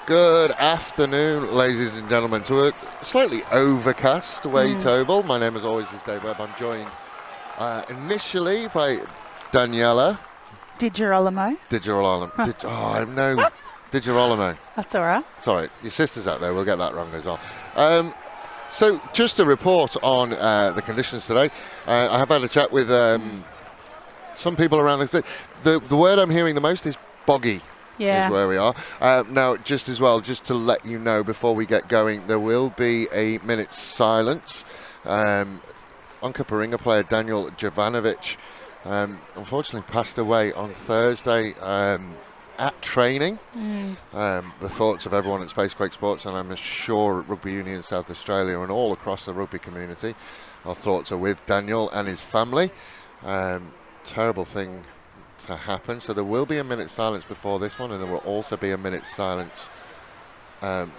Good afternoon, ladies and gentlemen, to a slightly overcast Wade Oval. My name, as always, is Dave Webb. I'm joined initially by Daniela. Digirolamo. Digirolamo. That's all right. Sorry, your sister's out there. We'll get that wrong as well. So just a report on the conditions today. I have had a chat with some people around the word I'm hearing the most is boggy. Yeah. Is where we are. Now, just to let you know before we get going, there will be a minute's silence. Onkaparinga player Daniel Jovanovic unfortunately passed away on Thursday at training. The thoughts of everyone at Spacequake Sports, and I'm sure at Rugby Union South Australia and all across the rugby community, our thoughts are with Daniel and his family. Terrible thing to happen. So there will be a minute's silence before this one, and there will also be a minute's silence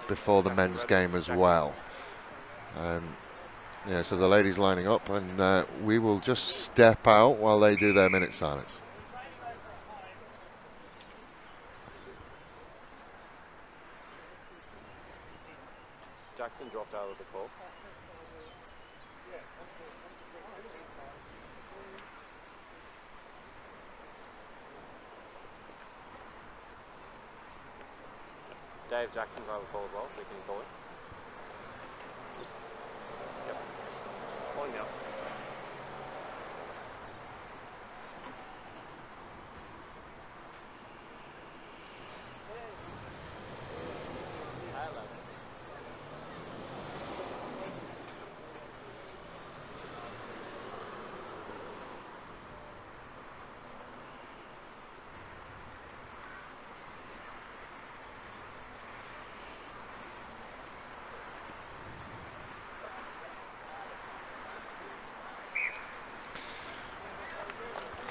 before the men's game as well. So the ladies lining up, and we will just step out while they do their minute's silence. Jackson dropped out of the call. Dave Jackson's out of the call as well, so can you call it? Yep. Calling now.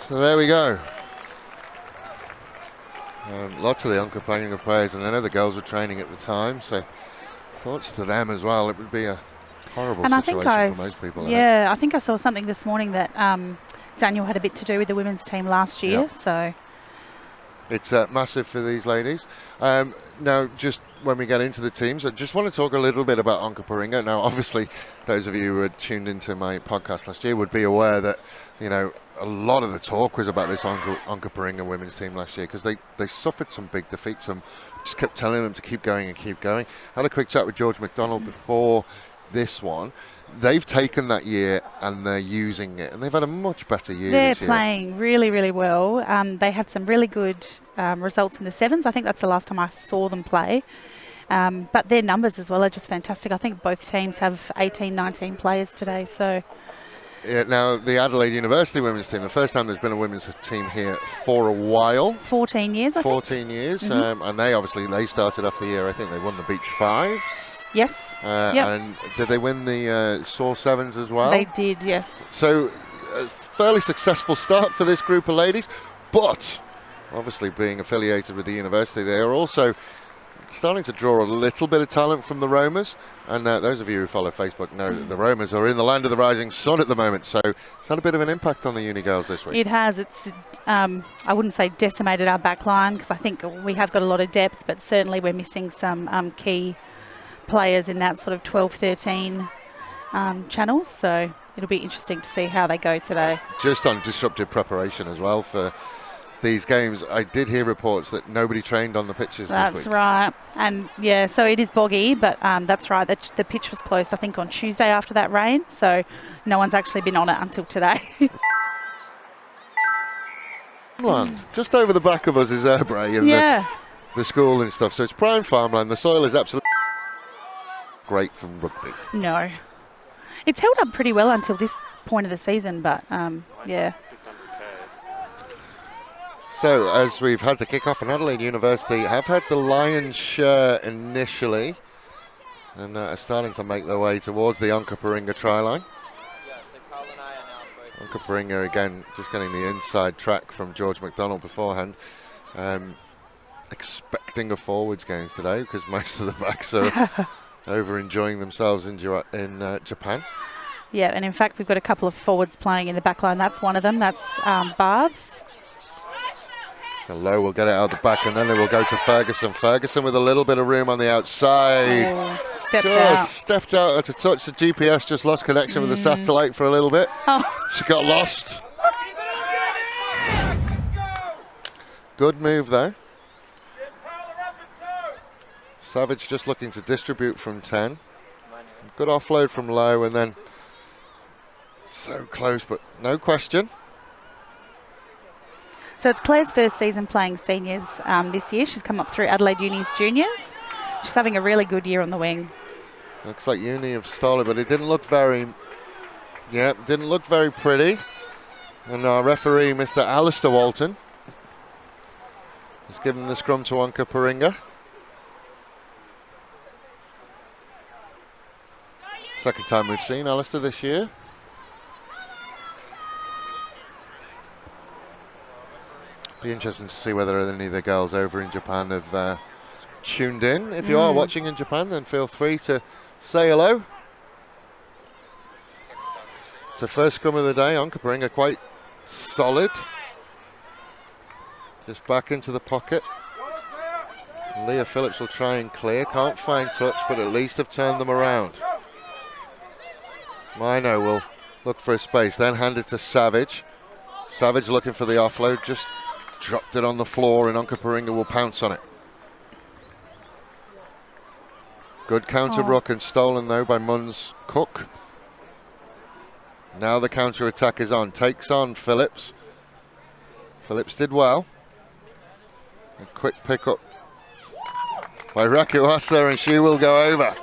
So there we go. Lots of the Onkaparinga players, and I know the girls were training at the time, so thoughts to them as well. It would be a horrible situation for most people. I think I saw something this morning that Daniel had a bit to do with the women's team last year. Yep. So it's massive for these ladies. Now, just when we get into the teams, I just want to talk a little bit about Onkaparinga. Now, obviously, those of you who had tuned into my podcast last year would be aware that, a lot of the talk was about this Onkaparinga women's team last year because they suffered some big defeats and just kept telling them to keep going and keep going. Had a quick chat with George McDonald before this one. They've taken that year and they're using it, and they've had a much better year this year. They're playing really, really well. They had some really good results in the sevens. I think that's the last time I saw them play. But their numbers as well are just fantastic. I think both teams have 18, 19 players today. So. Yeah, now, the Adelaide University women's team, the first time there's been a women's team here for a while. 14 years, I think. 14 years. And they started off the year, I think they won the Beach Fives. Yes. And did they win the Saw Sevens as well? They did, yes. So, a fairly successful start for this group of ladies. But, obviously being affiliated with the university, they are also starting to draw a little bit of talent from the Romas, and those of you who follow Facebook know that the Romas are in the land of the rising sun at the moment, so it's had a bit of an impact on the uni girls this week. It has. It's I wouldn't say decimated our back line, because I think we have got a lot of depth, but certainly we're missing some key players in that sort of 12-13 channels, so it'll be interesting to see how they go today. Just on disruptive preparation as well for these games, I did hear reports that nobody trained on the pitches this week. That's right. And so it is boggy, but that's right. The pitch was closed, I think, on Tuesday after that rain, so no one's actually been on it until today. Just over the back of us is Airbray and the school and stuff, so it's prime farmland. The soil is absolutely great from rugby. No. It's held up pretty well until this point of the season, but So, as we've had the kick-off, and Adelaide University have had the lion's share initially, and are starting to make their way towards the Onkaparinga try line. Onkaparinga, again, just getting the inside track from George McDonald beforehand. Expecting a forwards game today, because most of the backs are over enjoying themselves in Japan. Yeah, and in fact, we've got a couple of forwards playing in the back line. That's one of them. That's Barb's. So Lowe will get it out the back, and then it will go to Ferguson. Ferguson with a little bit of room on the outside. Stepped out to touch. The GPS just lost connection with the satellite for a little bit. She got lost. Good move there. Savage just looking to distribute from 10. Good offload from Lowe, and then so close, but no question. So it's Claire's first season playing seniors this year. She's come up through Adelaide Uni's juniors. She's having a really good year on the wing. Looks like Uni have stolen, but it didn't look very, didn't look very pretty. And our referee, Mr. Alistair Walton, has given the scrum to Onkaparinga. Second time we've seen Alistair this year. Be interesting to see whether any of the girls over in Japan have tuned in. If you are watching in Japan, then feel free to say hello. So first scrum of the day, Onkaparinga quite solid. Just back into the pocket. Leah Phillips will try and clear. Can't find touch, but at least have turned them around. Mino will look for a space, then hand it to Savage. Savage looking for the offload, just dropped it on the floor, and Onkaparinga will pounce on it. Good counter ruck, and stolen though by Munns Cook. Now the counter attack is on. Takes on Phillips. Phillips did well. A quick pick up by Rakuasa, and she will go over.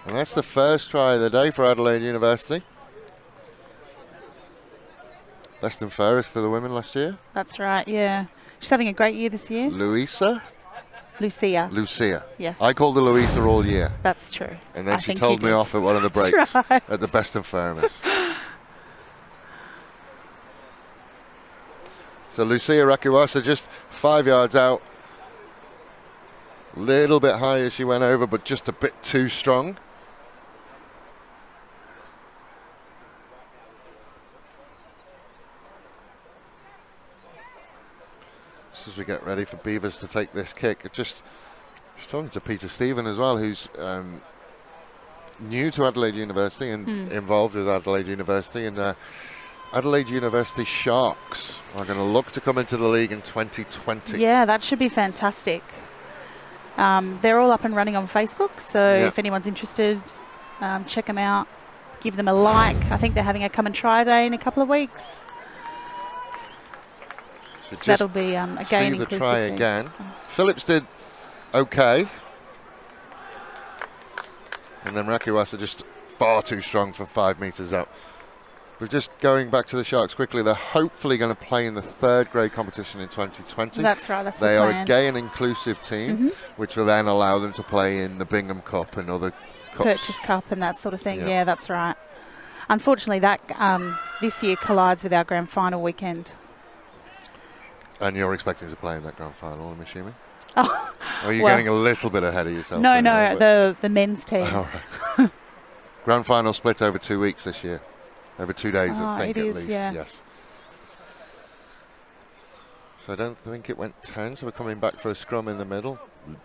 And that's the first try of the day for Adelaide University. Less than fairest for the women last year. That's right, yeah. She's having a great year this year. Lucia. Yes. I called her Louisa all year. That's true. And then she told me off at one of the breaks right. at the best and fairness. So Lucia Rakuasa just 5 yards out. Little bit high as she went over, but just a bit too strong. As we get ready for Beavers to take this kick, just talking to Peter Stephen as well, who's new to Adelaide University and involved with Adelaide University, and Adelaide University Sharks are going to look to come into the league in 2020. Yeah, that should be fantastic. They're all up and running on Facebook, so if anyone's interested, check them out, give them a like. I think they're having a come and try day in a couple of weeks. So that'll be again see the try again. Phillips did okay, and then Rakuasa just far too strong from 5 meters out. But just going back to the Sharks quickly, they're hopefully going to play in the third grade competition in 2020. That's right. That's they the are plan. a gay and inclusive team, which will then allow them to play in the Bingham Cup and other cups. Purchase Cup and that sort of thing. Yeah, that's right. Unfortunately, that this year collides with our grand final weekend. And you're expecting to play in that grand final, I'm assuming? Oh, or are you getting a little bit ahead of yourself? No, the men's teams. Oh, right. Grand final split over 2 weeks this year. Over 2 days, I think, at least. Yes. So I don't think it went 10, so we're coming back for a scrum in the middle.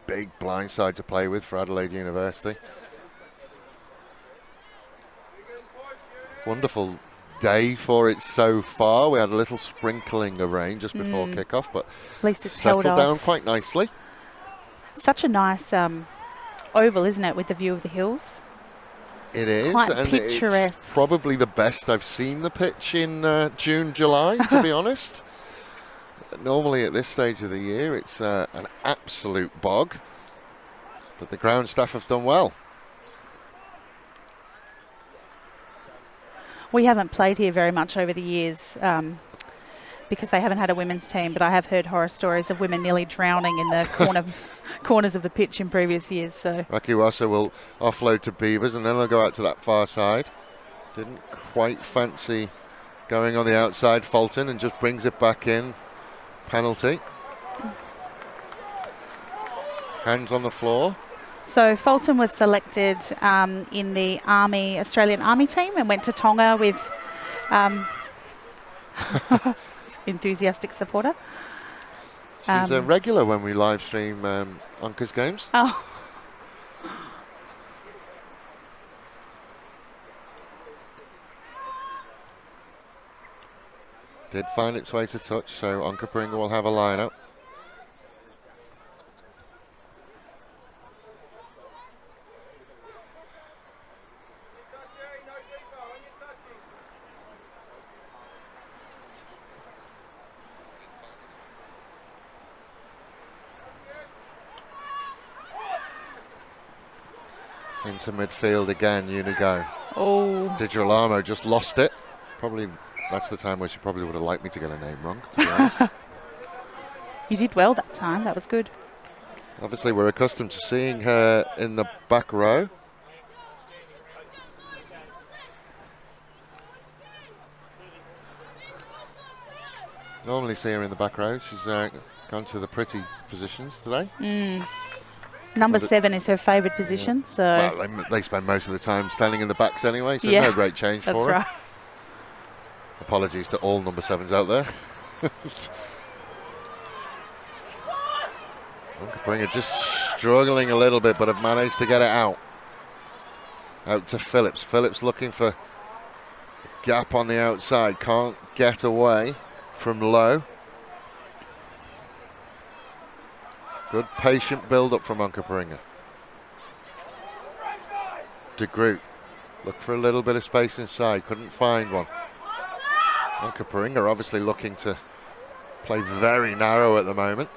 Big blind side to play with for Adelaide University. Wonderful day for it so far. We had a little sprinkling of rain just before kickoff, but at least it's settled held down off. quite nicely. Such a nice oval, isn't it, with the view of the hills? It is, quite and picturesque. it's probably the best I've seen the pitch in June, July, to be honest. Normally at this stage of the year, it's an absolute bog, but the ground staff have done well. We haven't played here very much over the years because they haven't had a women's team, but I have heard horror stories of women nearly drowning in the corners of the pitch in previous years. So Rakuasa will offload to Beavers, and then they'll go out to that far side. Didn't quite fancy going on the outside, Fulton, and just brings it back in. Penalty. Hands on the floor. So Fulton was selected in the Australian Army team and went to Tonga with enthusiastic supporter. She's a regular when we live stream Onka's games. Oh. Did find its way to touch, so Onkaparinga will have a line up. Into midfield again, Unigo. Oh. Di Girolamo just lost it. Probably that's the time where she probably would have liked me to get her name wrong, to be honest. You did well that time. That was good. Obviously, we're accustomed to seeing her in the back row. Normally see her in the back row. She's gone to the pretty positions today. Number 7 is her favourite position. Yeah. So Well, they spend most of the time standing in the backs anyway, so yeah, no great change for her. that's right. Apologies to all number 7s out there. Onkaparinga just struggling a little bit, but have managed to get it out. Out to Phillips. Phillips looking for a gap on the outside. Can't get away from Lowe. Good patient build-up from Onkaparinga. De Groot. Look for a little bit of space inside. Couldn't find one. Onkaparinga obviously looking to play very narrow at the moment.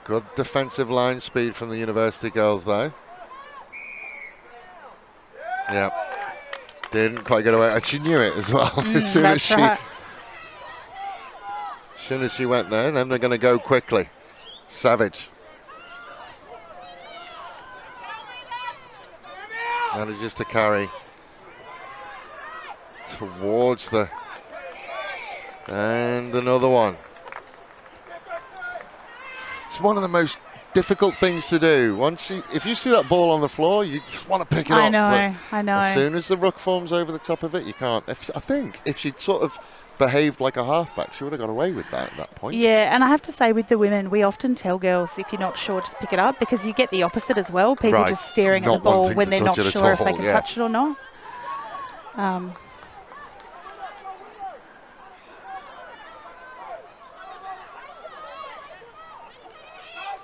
Good defensive line speed from the University girls though. Yeah. Didn't quite get away. And she knew it as well. As soon as she went there, and then they're going to go quickly. Savage. Manages to carry towards the... And another one. It's one of the most difficult things to do. If you see that ball on the floor, you just want to pick it up. I know. As soon as the ruck forms over the top of it, you can't. I think if she'd sort of behaved like a halfback, she would have got away with that at that point. Yeah, and I have to say with the women, we often tell girls, if you're not sure, just pick it up, because you get the opposite as well. People just staring at the ball when they're not sure if they can touch it or not.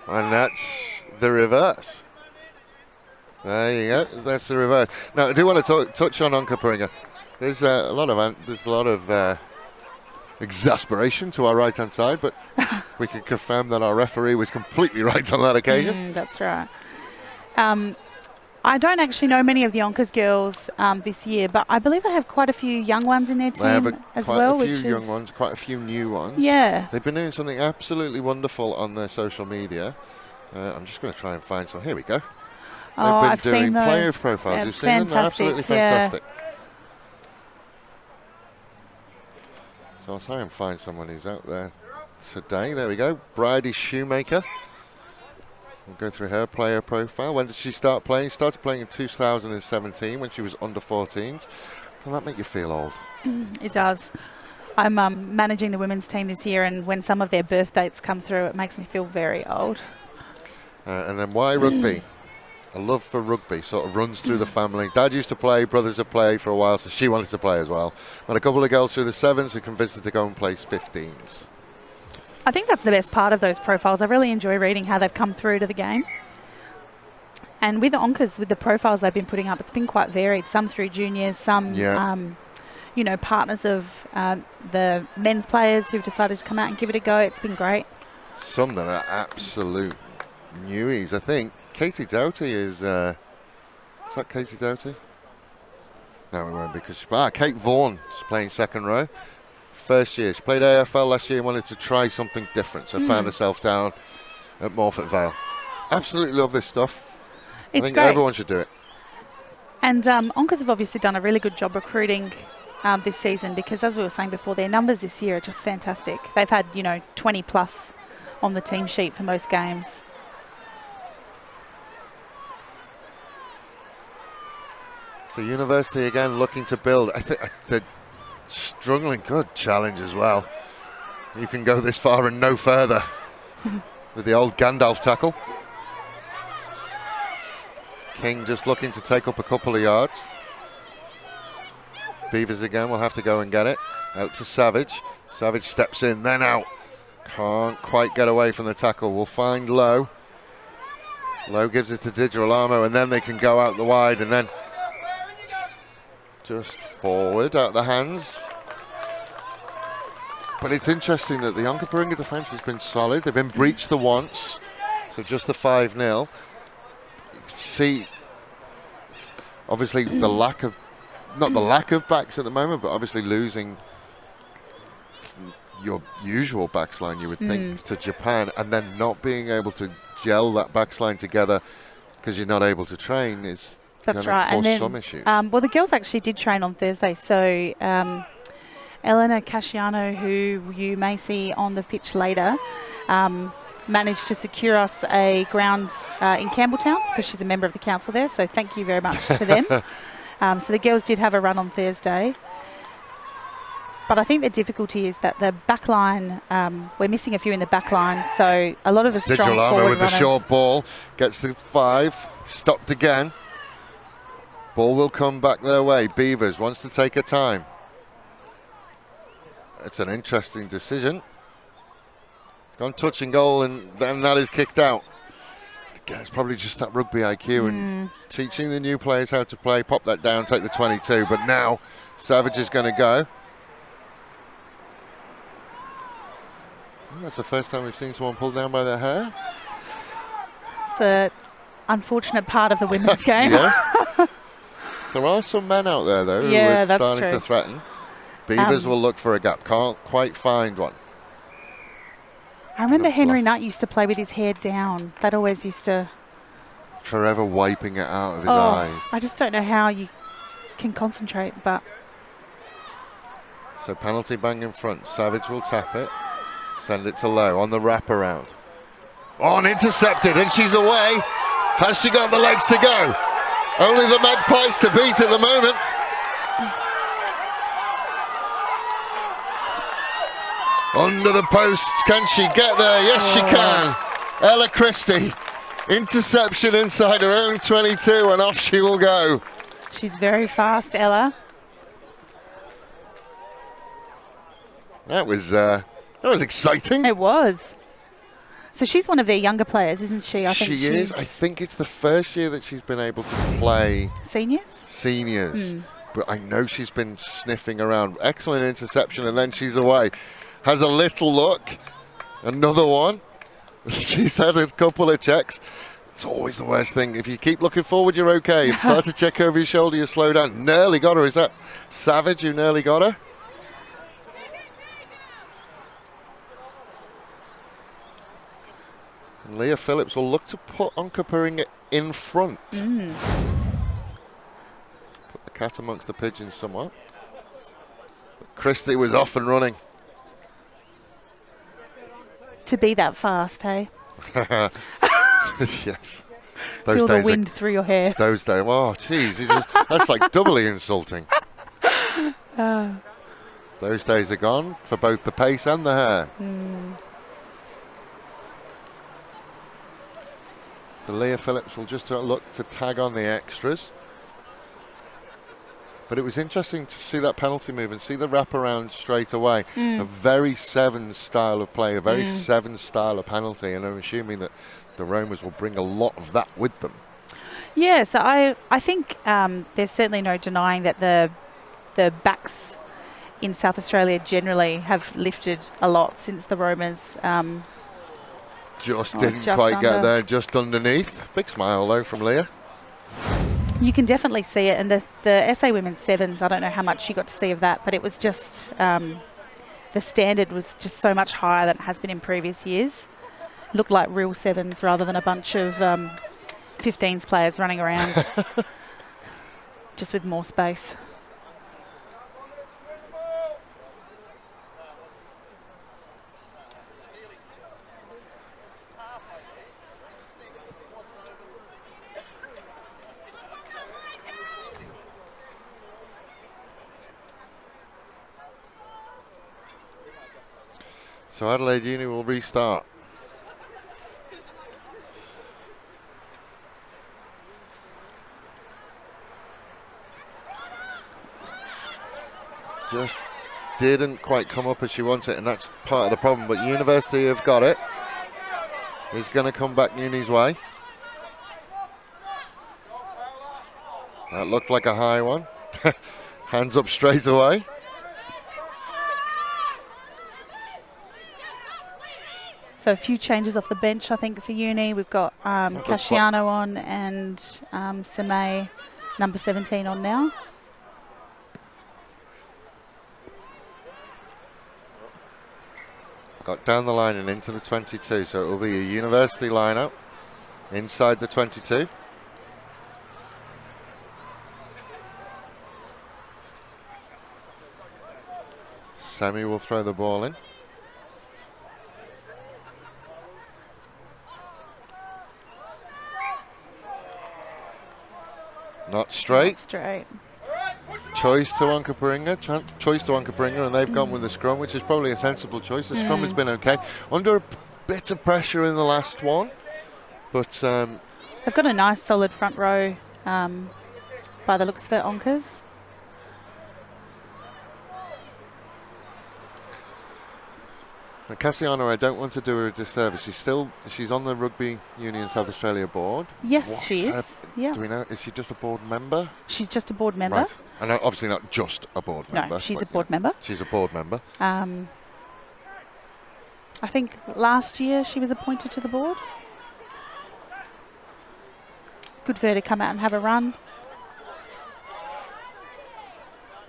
And that's the reverse. There you go. That's the reverse. Now, I do want to touch on Onkaparinga. There's a lot of exasperation to our right-hand side, but we can confirm that our referee was completely right on that occasion. That's right. I don't actually know many of the Onkas girls this year, but I believe they have quite a few young ones in their team as well. Quite a few young ones, quite a few new ones. Yeah. They've been doing something absolutely wonderful on their social media. I'm just going to try and find some. Here we go. Oh, They've I've been doing seen those. player profiles. Yeah, You've seen them? They're absolutely fantastic. So I'll try and find someone who's out there today. There we go. Bridie Shoemaker. We'll go through her player profile. When did she start playing? She started playing in 2017 when she was under 14s. Doesn't that make you feel old? It does. I'm managing the women's team this year, and when some of their birth dates come through, it makes me feel very old. And then why rugby? A love for rugby sort of runs through the family. Dad used to play, brothers have played for a while, so she wanted to play as well. And a couple of girls through the 7s who convinced her to go and play 15s. I think that's the best part of those profiles. I really enjoy reading how they've come through to the game. And with the Onkas, with the profiles they've been putting up, it's been quite varied. Some through juniors, some, partners of the men's players who've decided to come out and give it a go. It's been great. Some that are absolute newies. I think Katie Doughty is that Katie Doughty? No, it won't, because Kate Vaughan is playing second row. First year. She played AFL last year and wanted to try something different, so found herself down at Morford Vale. Absolutely love this stuff. I think great. Everyone should do it. And Onkas have obviously done a really good job recruiting this season, because as we were saying before, their numbers this year are just fantastic. They've had, 20 plus on the team sheet for most games. So University again looking to build. I think they're struggling. Good challenge as well. You can go this far and no further with the old Gandalf tackle. King just looking to take up a couple of yards. Beavers again will have to go and get it. Out to Savage. Savage steps in, then out. Can't quite get away from the tackle. We'll find Lowe. Lowe gives it to Di Girolamo, and then they can go out the wide, and then just forward out the hands. But it's interesting that the Onkaparinga defence has been solid. They've been breached the once, so just the 5-0. See, obviously the lack of, not the lack of backs at the moment, but obviously losing your usual backsline, you would think, to Japan, and then not being able to gel that backsline together because you're not able to train is That's right. cause And then, some issues. well, the girls actually did train on Thursday, so Elena Casciano, who you may see on the pitch later, managed to secure us a ground in Campbelltown because she's a member of the council there, so thank you very much to them. So the girls did have a run on Thursday. But I think the difficulty is that the back line, we're missing a few in the back line, so a lot of the strong Di Girolamo forward with the runners. short ball, gets the 5, stopped again. Ball will come back their way. Beavers wants to take her time. It's an interesting decision. It's gone touch and goal, and then that is kicked out. Again, it's probably just that rugby IQ and teaching the new players how to play. Pop that down, take the 22, but now Savage is going to go. That's the first time we've seen someone pulled down by their hair. It's an unfortunate part of the women's game. Yes. There are some men out there, though, who are that's starting true. to threaten. Beavers will look for a gap. Can't quite find one. I remember Henry Nutt used to play with his hair down. That always used to... Forever wiping it out of his eyes. I just don't know how you can concentrate, but... So penalty bang in front. Savage will tap it. Send it to Lowe on the wraparound. On, intercepted, and she's away. Has she got the legs to go? Only the Magpies to beat at the moment. Under the post, can she get there? Yes, she can. Ella Christie, interception inside her own 22, and off she will go. She's very fast, Ella. That was exciting. It was. So she's one of their younger players, isn't she? I think She is. I think it's the first year that she's been able to play seniors. But I know she's been sniffing around. Excellent interception, and then she's away. Has a little look. Another one. She's had a couple of checks. It's always the worst thing. If you keep looking forward, you're okay. If you start to check over your shoulder, you slow down. Nearly got her. Is that Savage who nearly got her? And Leah Phillips will look to put Onkaparinga in front. Put the cat amongst the pigeons somewhat. But Christie was off and running. To be that fast, hey? Yes. Those Feel the days wind through your hair. Those days. Oh, geez. That's like doubly insulting. Those days are gone for both the pace and the hair. So Leah Phillips will just look to tag on the extras. But it was interesting to see that penalty move and see the wraparound straight away. A very Sevens style of play, a very Sevens style of penalty, and I'm assuming that the Romas will bring a lot of that with them. Yeah, so I think there's certainly no denying that the backs in South Australia generally have lifted a lot since the Romas. Just didn't quite get there, just underneath. Big smile though from Leah. You can definitely see it, and the SA Women's Sevens, I don't know how much you got to see of that, but it was just, the standard was just so much higher than it has been in previous years. Looked like real Sevens rather than a bunch of 15s players running around, just with more space. So Adelaide Uni will restart. Just didn't quite come up as she wants it, and that's part of the problem. But University have got it. It's going to come back Uni's way. That looked like a high one. Hands up straight away. So a few changes off the bench, I think, for Uni. We've got Casciano on and Semay, number 17, on now. Got down the line and into the 22, so it will be a University lineup inside the 22. Semi will throw the ball in. Not straight. Not straight. Choice to Onkaparinga, and they've gone with the scrum, which is probably a sensible choice. The scrum has been okay. Under a bit of pressure in the last one, but they've got a nice solid front row by the looks of it, Onkas. And Cassiano, I don't want to do her a disservice. She's on the Rugby Union South Australia board. Yes, she is. Yeah. Do we know? Is she just a board member? She's just a board member. Right. And obviously not just a board member. No, she's a board member. She's a board member. I think last year she was appointed to the board. It's good for her to come out and have a run.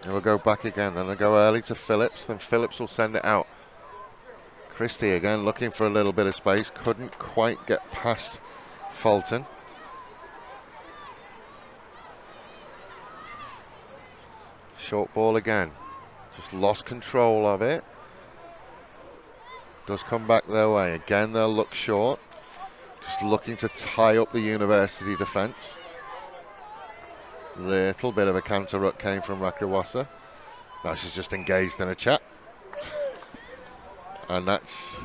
And we'll go back again. Then they'll go early to Phillips. Then Phillips will send it out. Christie again looking for a little bit of space. Couldn't quite get past Fulton. Short ball again. Just lost control of it. Does come back their way. Again, they'll look short. Just looking to tie up the University defence. Little bit of a counter ruck came from Rakawasa. Now she's just engaged in a chat. And that's,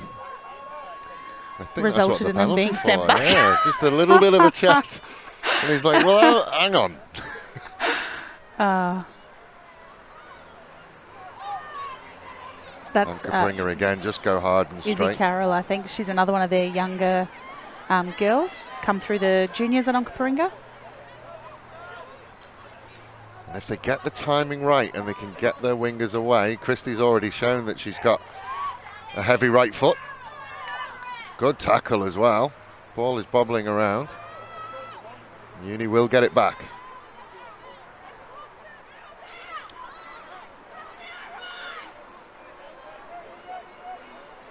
I think, resulted that's what the in them being penalty sent for. back. Yeah, just a little bit of a chat. And he's like, well, hang on. That's Onkaparinga again, just go hard and Izzy straight. Carroll, I think. She's another one of their younger girls, come through the juniors at Onkaparinga. And if they get the timing right and they can get their wingers away, Christie's already shown that she's got a heavy right foot. Good tackle as well. Ball is bobbling around. Uni will get it back.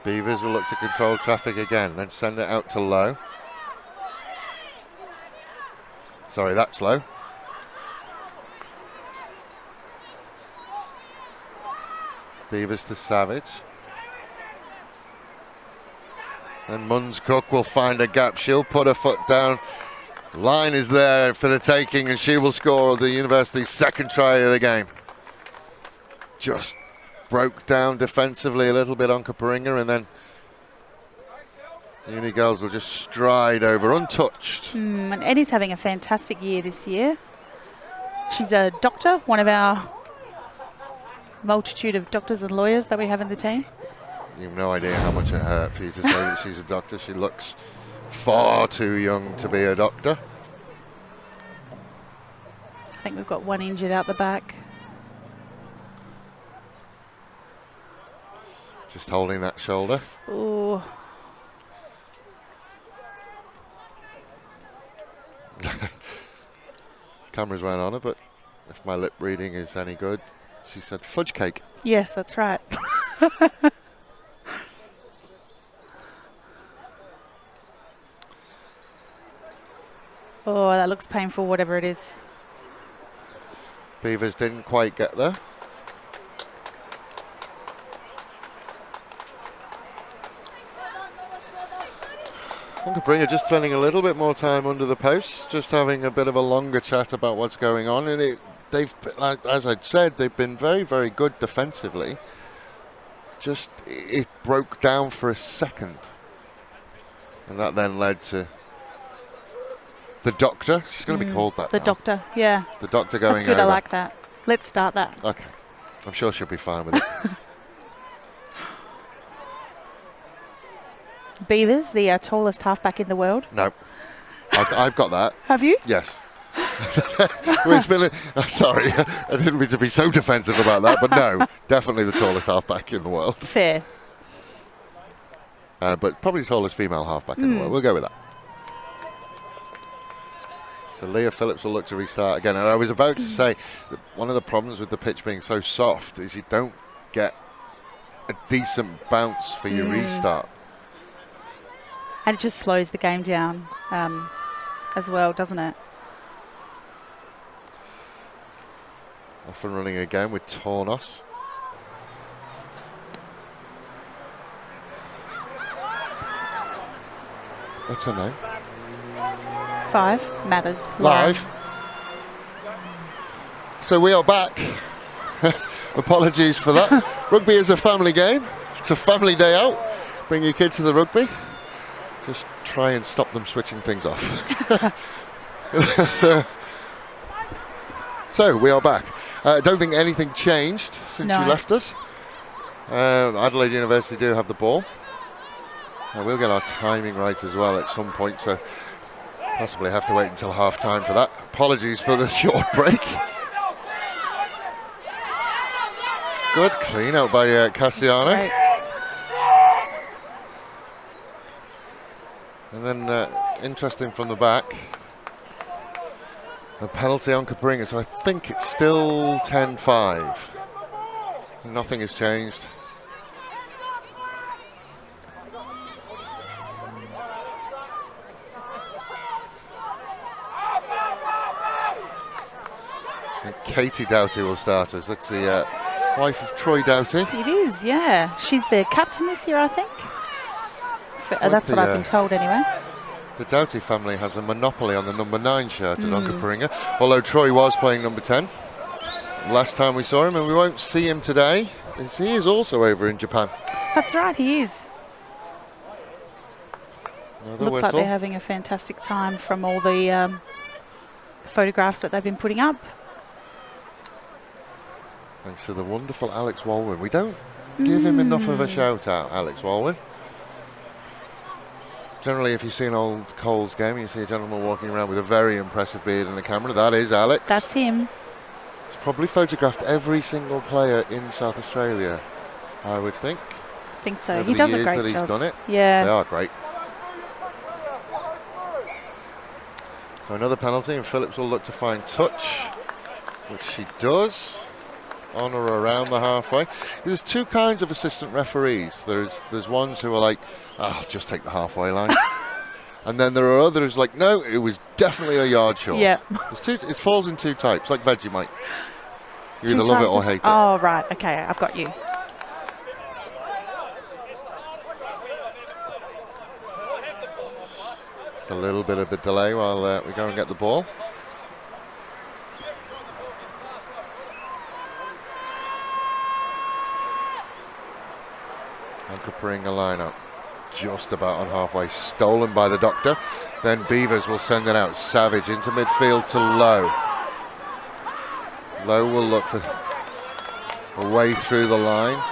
Beavers will look to control traffic again, then send it out to Low. Sorry, that's Low. Beavers to Savage. And Munns Cook will find a gap. She'll put her foot down. Line is there for the taking, and she will score the University's second try of the game. Just broke down defensively a little bit on Onkaparinga, and then the Uni girls will just stride over untouched. And Eddie's having a fantastic year this year. She's a doctor, one of our multitude of doctors and lawyers that we have in the team. You've no idea how much it hurt for you to say that she's a doctor. She looks far too young to be a doctor. I think we've got one injured out the back. Just holding that shoulder. Ooh. Cameras weren't on her, but if my lip reading is any good, she said fudge cake. Yes, that's right. Oh, that looks painful, whatever it is. Beavers didn't quite get there. Onkaparinga just spending a little bit more time under the post, just having a bit of a longer chat about what's going on. And they've, as I'd said, they've been very, very good defensively. it broke down for a second. And that then led to the doctor. She's going to be called that The now. doctor, yeah. The doctor going That's good, over. I like that. Let's start that. Okay. I'm sure she'll be fine with it. Beavers, the tallest halfback in the world. No. I've got that. Have you? Yes. Well, it's been sorry, I didn't mean to be so defensive about that, but no, definitely the tallest halfback in the world. Fair. But probably the tallest female halfback in the world. We'll go with that. So Leah Phillips will look to restart again. And I was about to say that one of the problems with the pitch being so soft is you don't get a decent bounce for your restart. And it just slows the game down as well, doesn't it? Off and running again with Tornos. What's her name? 5 matters. Live. So we are back. Apologies for that. Rugby is a family game. It's a family day out. Bring your kids to the rugby. Just try and stop them switching things off. So we are back. I don't think anything changed since you left us. Adelaide University do have the ball. We'll get our timing right as well at some point, so possibly have to wait until half time for that. Apologies for the short break. Good clean out by Cassiano. Right. And then interesting from the back. A penalty on Onkaparinga, so I think it's still 10-5. Nothing has changed. And Katie Doughty will start us. That's the wife of Troy Doughty. It is, yeah. She's the captain this year, I think. like That's what I've been told anyway. The Doughty family has a monopoly on the number 9 shirt at Onkaparinga, although Troy was playing number 10 last time we saw him, and we won't see him today, as he is also over in Japan. That's right, he is. Another Looks whistle. like they're having a fantastic time from all the photographs that they've been putting up. Thanks to the wonderful Alex Walwyn. We don't give him enough of a shout out, Alex Walwyn. Generally, if you see an old Coles game, you see a gentleman walking around with a very impressive beard and a camera. That is Alex. That's him. He's probably photographed every single player in South Australia, I would think. I think so. Over He the does a years great that he's job. done it. Yeah. They are great. So another penalty, and Phillips will look to find touch, which she does. On or around the halfway. There's two kinds of assistant referees. There's ones who are like, I'll just take the halfway line. And then there are others like, no, it was definitely a yard short. Yeah. It falls in two types, like Vegemite. You Two either love it types or of- hate it. Oh, right. Okay, I've got you. Just a little bit of a delay while we go and get the ball. Onkaparinga lineup just about on halfway, stolen by the doctor. Then Beavers will send it out. Savage into midfield to Lowe. Lowe will look for a way through the line.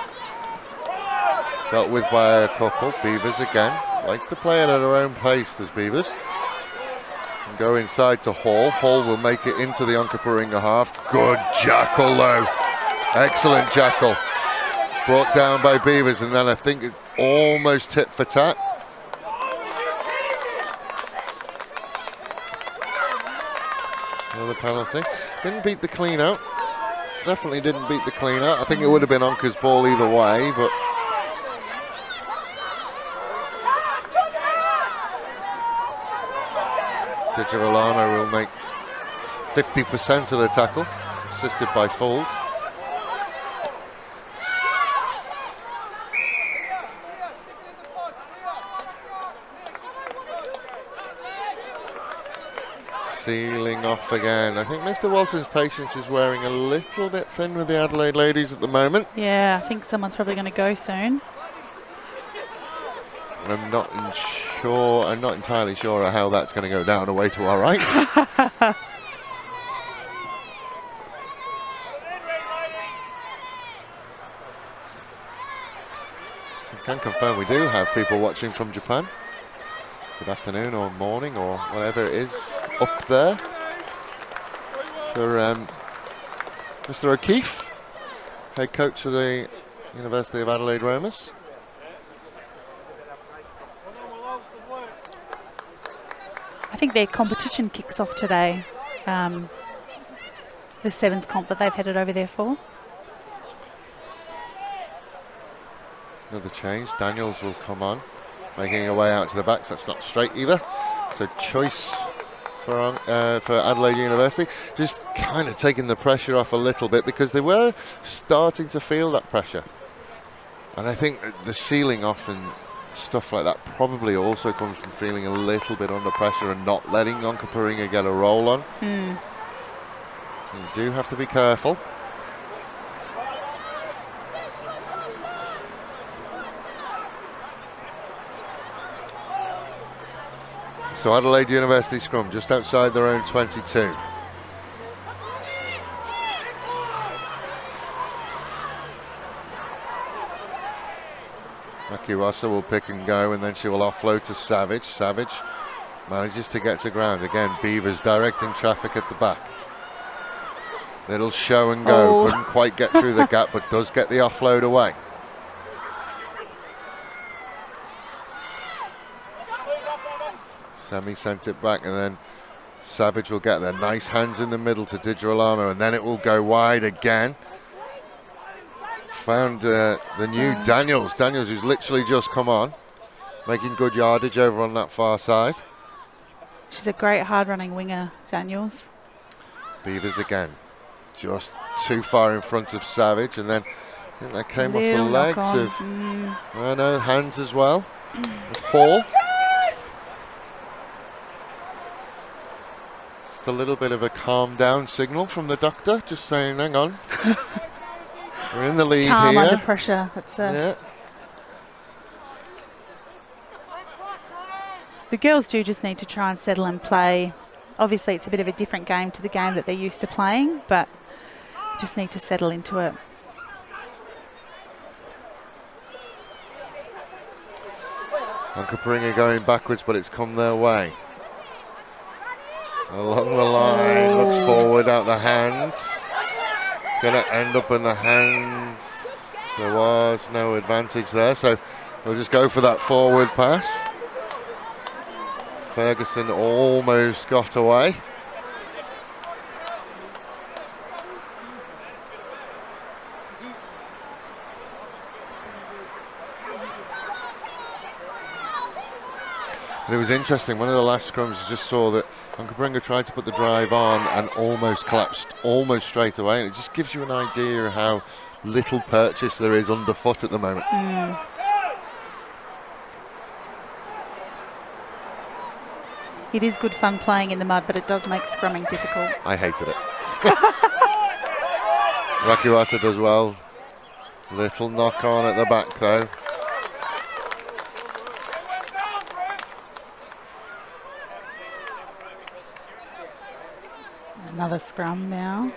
Dealt with by a couple. Beavers again. Likes to play it at her own pace, does Beavers. And go inside to Hall. Hall will make it into the Onkaparinga half. Good jackal though. Excellent jackal. Brought down by Beavers, and then I think it almost tit for tat. Another penalty. Didn't beat the clean out. Definitely didn't beat the clean out. I think it would have been Onka's ball either way, but Digirolano will make 50% of the tackle, assisted by Folds. sealing off again. I think Mr. Walton's patience is wearing a little bit thin with the Adelaide ladies at the moment. Yeah, I think someone's probably going to go soon. I'm not entirely sure how that's going to go down away to our right. I can confirm we do have people watching from Japan. Good afternoon or morning or whatever it is up there. For Mr. O'Keefe, head coach of the University of Adelaide Roamers. I think their competition kicks off today. The sevens comp that they've headed over there for. Another change. Daniels will come on, making her way out to the backs. That's not straight either. So choice for Adelaide University, just kind of taking the pressure off a little bit because they were starting to feel that pressure. And I think the sealing off and stuff like that probably also comes from feeling a little bit under pressure and not letting Onkaparinga get a roll on. You do have to be careful. So Adelaide University scrum just outside their own 22. Makiwasa will pick and go, and then she will offload to Savage. Savage manages to get to ground. Again, Beavers directing traffic at the back. Little show and go. Couldn't quite get through the gap, but does get the offload away. Semi sent it back, and then Savage will get there. Nice hands in the middle to Digirolamo, and then it will go wide again. Found the new Daniels. Daniels, who's literally just come on, making good yardage over on that far side. She's a great hard-running winger, Daniels. Beavers again, just too far in front of Savage, and then I think that came off the legs of hands as well. Hall. Just a little bit of a calm down signal from the doctor, just saying, hang on. We're in the lead Calm here. under pressure. That's yeah. The girls do just need to try and settle and play. Obviously, it's a bit of a different game to the game that they're used to playing, but just need to settle into it. Onkaparinga going backwards, but it's come their way. Along the line, looks forward out the hands. It's going to end up in the hands. There was no advantage there, so we'll just go for that forward pass. Ferguson almost got away. And it was interesting, one of the last scrums you just saw that Onkaparinga tried to put the drive on and almost collapsed almost straight away, and it just gives you an idea of how little purchase there is underfoot at the moment. It is good fun playing in the mud, but it does make scrumming difficult. I hated it. Rakiwasa does well. Little knock on at the back though. Another scrum now.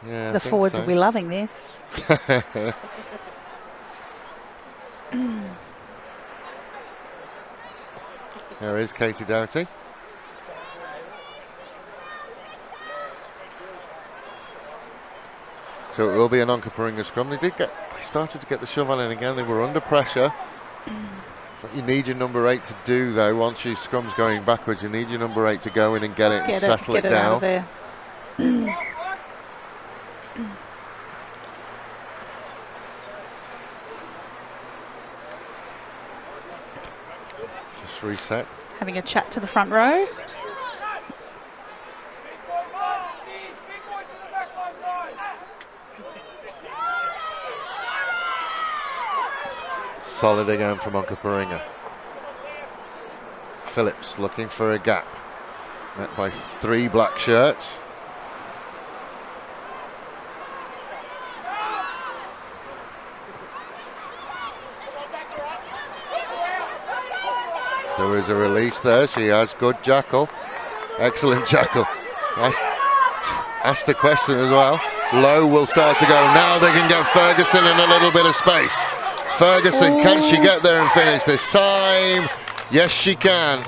Yeah, the forwards will be loving this. There is Katie Doughty. So it will be an Onkaparinga scrum. They started to get the shove on it again. They were under pressure. What you need your number 8 to do though, once your scrum's going backwards, you need your number 8 to go in and get it and settle it down. Out of there. Just reset. Having a chat to the front row. Solid again from Onkaparinga. Phillips looking for a gap. met by 3 black shirts. There was a release there. She has good jackal. Excellent jackal. Asked a question as well. Low will start to go. Now they can get Ferguson in a little bit of space. Ferguson, can she get there and finish this time? Yes, she can.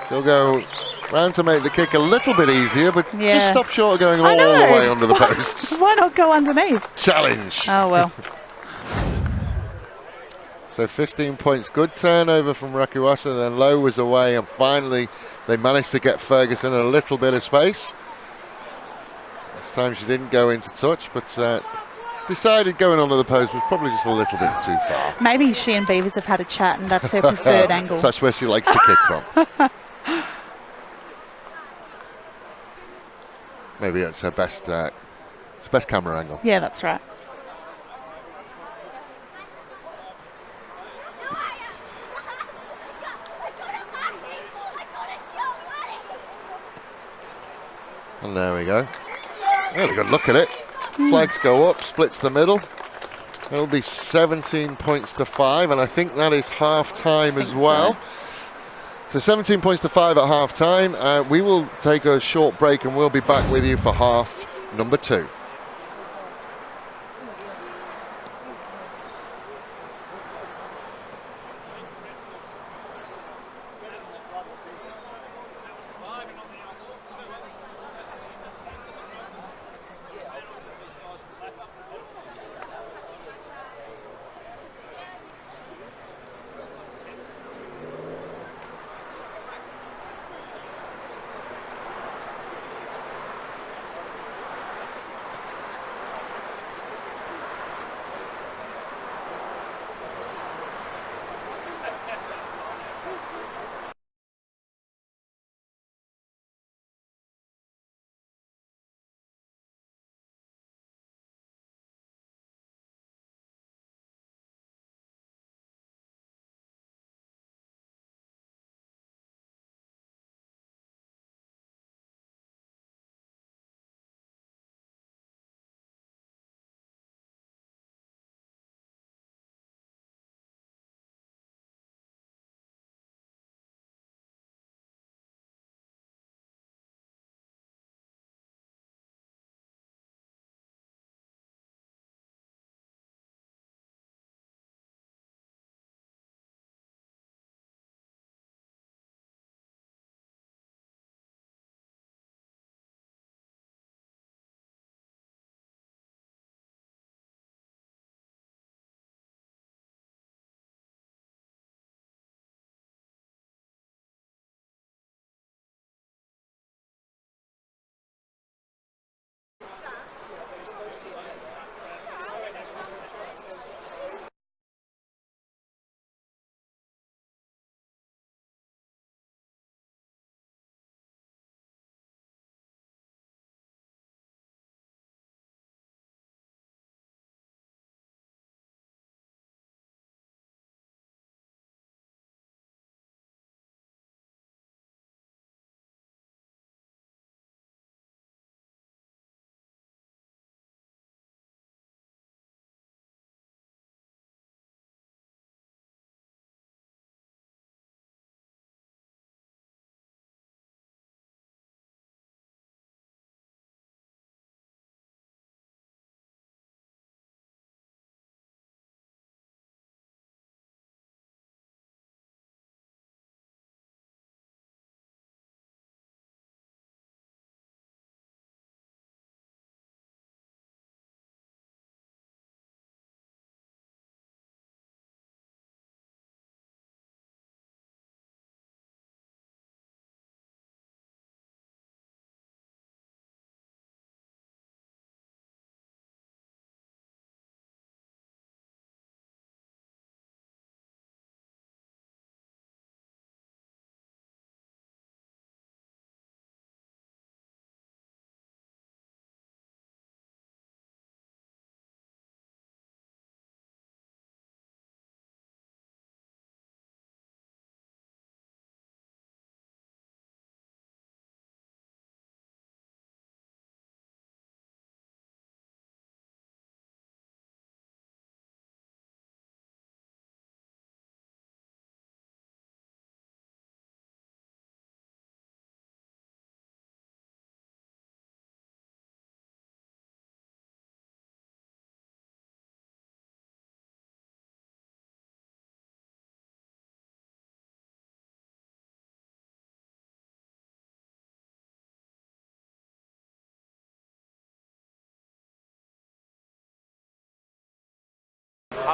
She'll go round to make the kick a little bit easier, but just stop short of going all the way under the posts. Why not go underneath? Challenge. Oh, well. So 15 points, good turnover from Rakuasa, then Low was away, and finally they managed to get Ferguson a little bit of space. This time she didn't go into touch, but decided going onto the post was probably just a little bit too far. Maybe she and Beavers have had a chat and that's her preferred angle. That's where she likes to kick from. Maybe it's her best, camera angle. Yeah, that's right. And there we go. Really good look at it. Flags go up, splits the middle. It'll be 17 points to 5, and I think that is half time as well. So 17 points to 5 at half time. We will take a short break and we'll be back with you for half number 2.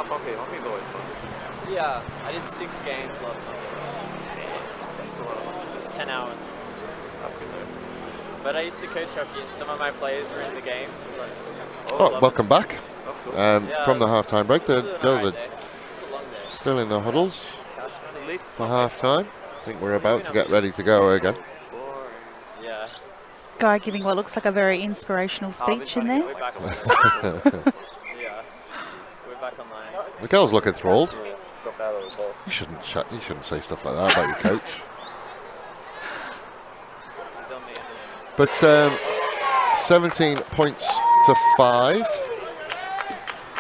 house hockey. Hockey's always fun. Yeah, I did 6 games last night. It's 10 hours. That's good though. But I used to coach hockey and some of my players were in the games. It was like, Oh, welcome back. That's cool. Yeah, From the it was- half-time break. The it was an girls alright are day. It was a long day. still in the huddles Leaf. for half-time. I think we're about to get ready to go again. Boring. Yeah. Guy giving what looks like a very inspirational speech in there. We're back online. Yeah. We're back online. The girls look enthralled. Drop out of the ball. You shouldn't say stuff like that about your coach. He's on the end. But 17 points to 5.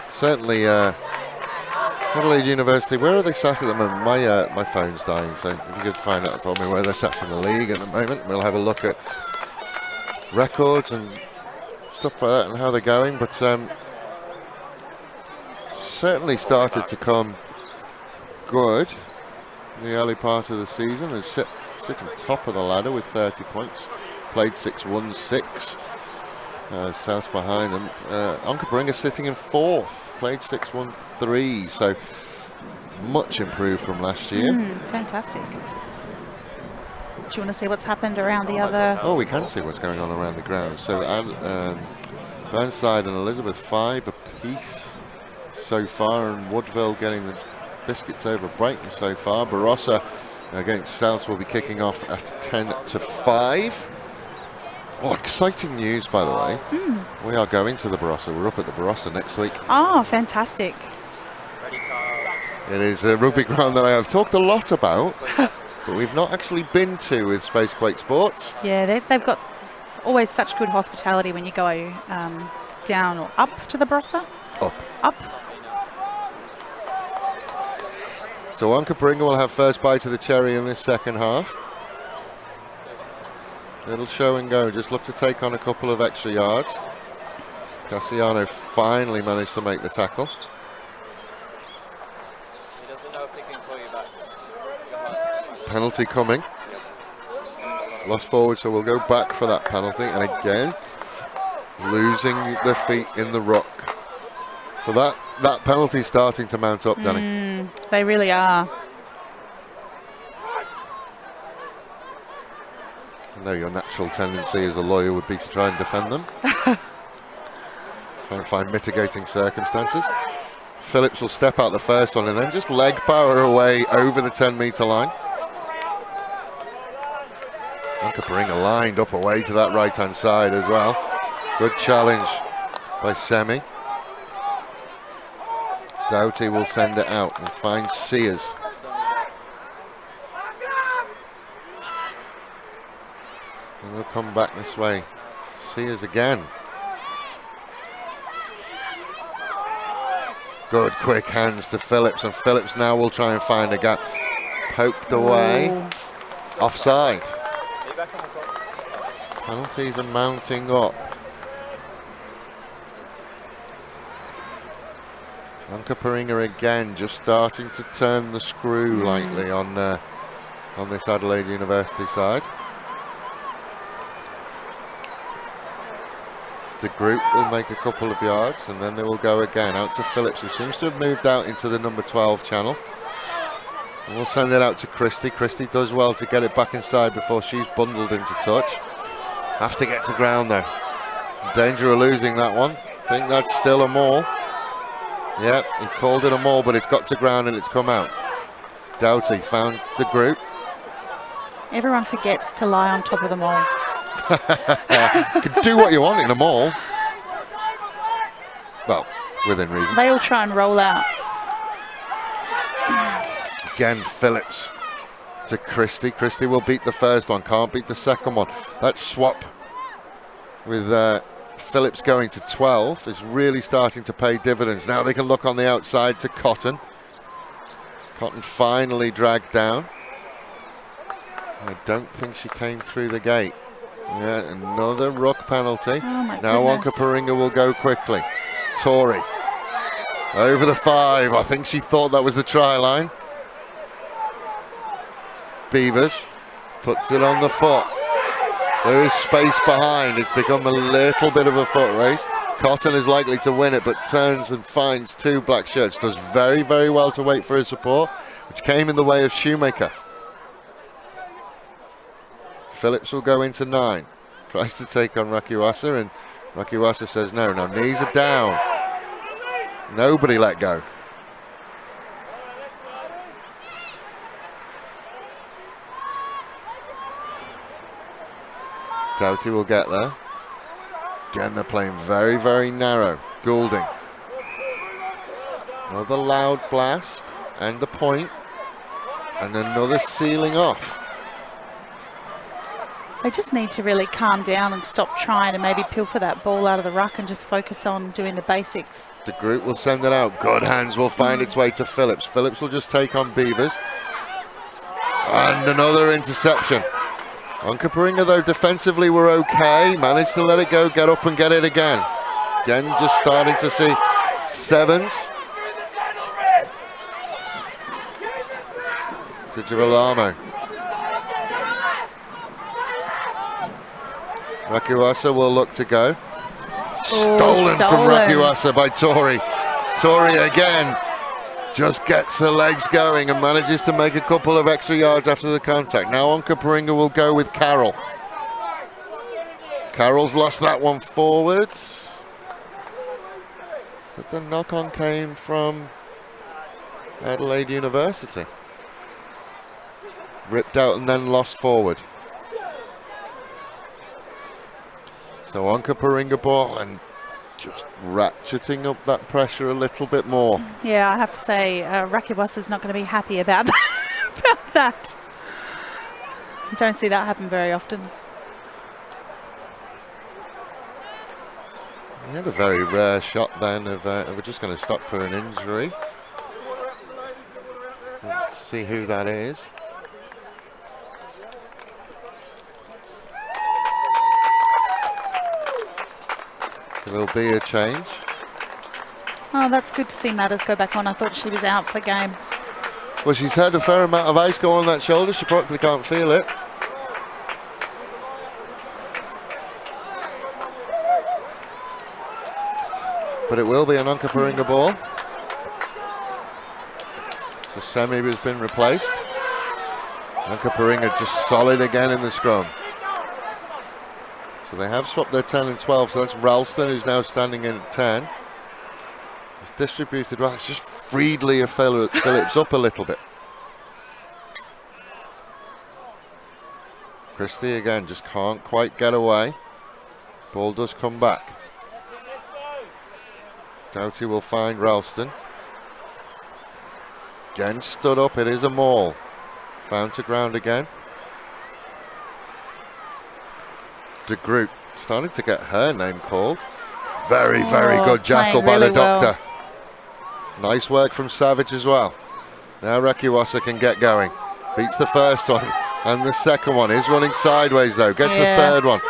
Certainly, Adelaide University. Where are they sat at the moment? My phone's dying, so if you could find out for me where they're sat in the league at the moment, we'll have a look at records and stuff like that and how they're going. But certainly started to come good in the early part of the season and sitting top of the ladder with 30 points. Played 6-1-6. South behind them. Onkaparinga sitting in 4th. Played 6-1-3. So much improved from last year. Fantastic. Do you want to see what's happened around the other? Oh, we can see what's going on around the ground. So Burnside and Elizabeth 5 apiece so far, and Woodville getting the biscuits over Brighton so far. Barossa against South will be kicking off at 10-5. Oh, exciting news, by the way. We are going to the Barossa. We're up at the Barossa next week. Oh, fantastic. Ready, Carl. It is a rugby ground that I have talked a lot about, but we've not actually been to with Spacequake Sports. Yeah, they've got always such good hospitality when you go down or up to the Barossa. Up. So Onkaparinga will have first bite of the cherry in this second half. Little show and go, just look to take on a couple of extra yards. Cassiano finally managed to make the tackle. He doesn't know if he can pull you back. Penalty coming. Lost forward, so we'll go back for that penalty. And again, losing the feet in the ruck. So that penalty is starting to mount up, Danny. They really are. I know your natural tendency as a lawyer would be to try and defend them. Try and find mitigating circumstances. Phillips will step out the first one and then just leg power away over the 10-metre line. Onkaparinga lined up away to that right-hand side as well. Good challenge by Semi. Doughty will send it out and find Sears. And they'll come back this way. Sears again. Good quick hands to Phillips, and Phillips now will try and find a gap. Poked away. Offside. Penalties are mounting up. Onkaparinga again just starting to turn the screw lightly on this Adelaide University side. The group will make a couple of yards and then they will go again out to Phillips, who seems to have moved out into the number 12 channel. And we'll send it out to Christie. Christie does well to get it back inside before she's bundled into touch. Have to get to ground though. In danger of losing that one. I think that's still a maul. Yep, he called it a maul, but it's got to ground and it's come out. Doughty found the group. Everyone forgets to lie on top of the maul. You can do what you want in a mall. Well, within reason. They all try and roll out. Again, Phillips to Christie. Christie will beat the first one, can't beat the second one. That swap with Phillips going to 12 is really starting to pay dividends. Now they can look on the outside to Cotton. Cotton finally dragged down. I don't think she came through the gate. Yeah, another ruck penalty. Oh now Onkaparinga will go quickly. Tori over the 5. I think she thought that was the try line. Beavers puts it on the foot. There is space behind. It's become a little bit of a foot race. Cotton is likely to win it, but turns and finds two black shirts. Does very, very well to wait for his support, which came in the way of Shoemaker. Phillips will go into 9. Tries to take on Rakiwasa, and Rakiwasa says no. Now knees are down. Nobody let go. Doughty will get there. Again, they're playing very, very narrow. Goulding. Another loud blast and the point, and another sealing off. They just need to really calm down and stop trying to maybe pilfer that ball out of the ruck and just focus on doing the basics. The group will send it out. Good hands will find its way to Phillips. Phillips will just take on Beavers. And another interception. Onkaparinga, though, defensively were okay. Managed to let it go, get up and get it again. Again, just starting to see sevens. To Girolamo. Rakiwasa will look to go. Stolen from Rakiwasa by Tori. Tori again just gets the legs going and manages to make a couple of extra yards after the contact. Now Onkaparinga will go with Carroll. Carroll's lost that one forwards. So the knock-on came from Adelaide University. Ripped out and then lost forward. So Onkaparinga ball and just ratcheting up that pressure a little bit more. Yeah, I have to say, Rakiwasa's not going to be happy about that. You don't see that happen very often. He had a very rare shot then of we're just going to stop for an injury. Let's see who that is. There'll be a change. Oh, that's good to see Matters go back on. I thought she was out for the game. Well, she's had a fair amount of ice go on that shoulder. She probably can't feel it. But it will be an Onkaparinga ball. So Semi has been replaced. Onkaparinga just solid again in the scrum. So they have swapped their 10 and 12, so that's Ralston who's now standing in at 10. It's distributed well. It's just freed Leah Phillips up a little bit. Christie again just can't quite get away. Ball does come back. Doughty will find Ralston. Again stood up, it is a maul. Found to ground again. De Groot starting to get her name called. Very, very good jackal by the doctor. Nice work from Savage as well. Now Rakiwasa can get going. Beats the first one and the second one is running sideways though. Gets the third one.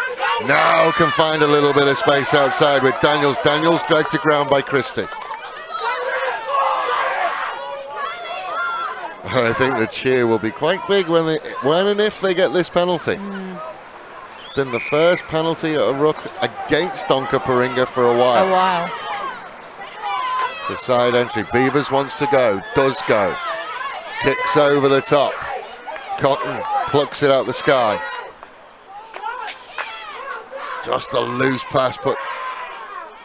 Now can find a little bit of space outside with Daniels. Daniels dragged to ground by Christie. I think the cheer will be quite big when and if they get this penalty. It's been the first penalty at a ruck against Onkaparinga for a while. So side entry. Beavers wants to go. Does go. Kicks over the top. Cotton plucks it out the sky. Just a loose pass, put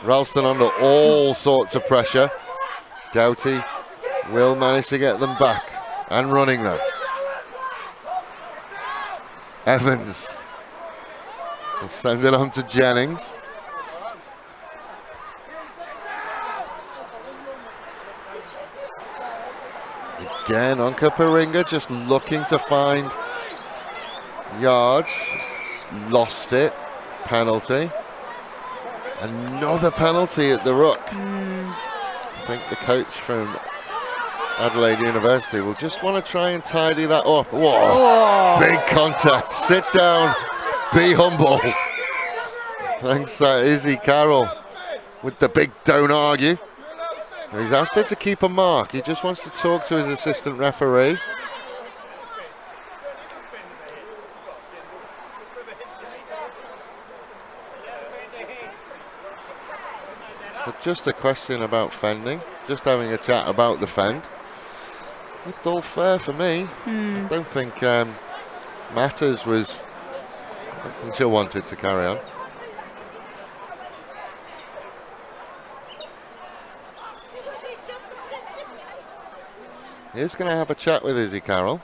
Ralston under all sorts of pressure. Doughty will manage to get them back and running though. Evans will send it on to Jennings. Again, Onkaparinga just looking to find yards. Lost it. Penalty. Another penalty at the ruck. I think the coach from Adelaide University will just want to try and tidy that up. Whoa. Big contact. Sit down. Be humble. Thanks to Izzy Carroll with the big don't argue. He's asked her to keep a mark. He just wants to talk to his assistant referee. So just a question about fending. Just having a chat about the fend. Looked all fair for me. I don't think Matters was. I don't think she wanted to carry on. He's going to have a chat with Izzy Carroll.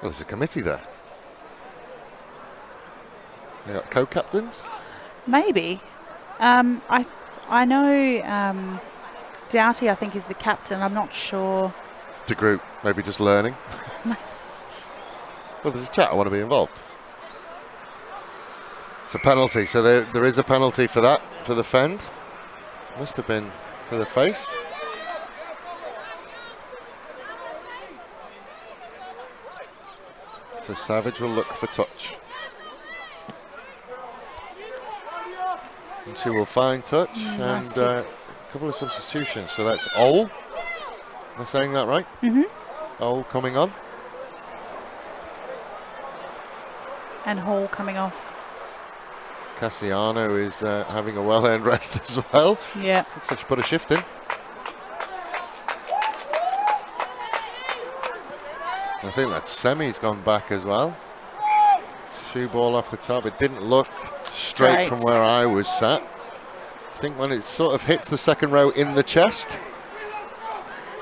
Well, there's a committee there. They got co-captains? Maybe. I know Doughty, I think, is the captain. I'm not sure. To group, maybe just learning. Well, there's a chat. I want to be involved. It's a penalty, so there is a penalty for that, for the fend. Must have been to the face. So Savage will look for touch. And she will find touch, nice and a couple of substitutions. So that's Ol. Am I saying that right? Ol coming on. And Hall coming off. Cassiano is having a well-earned rest as well. Yeah. Looks like she put a shift in. I think that semi's gone back as well. Shoe ball off the top. It didn't look straight from where I was sat. I think when it sort of hits the second row in the chest.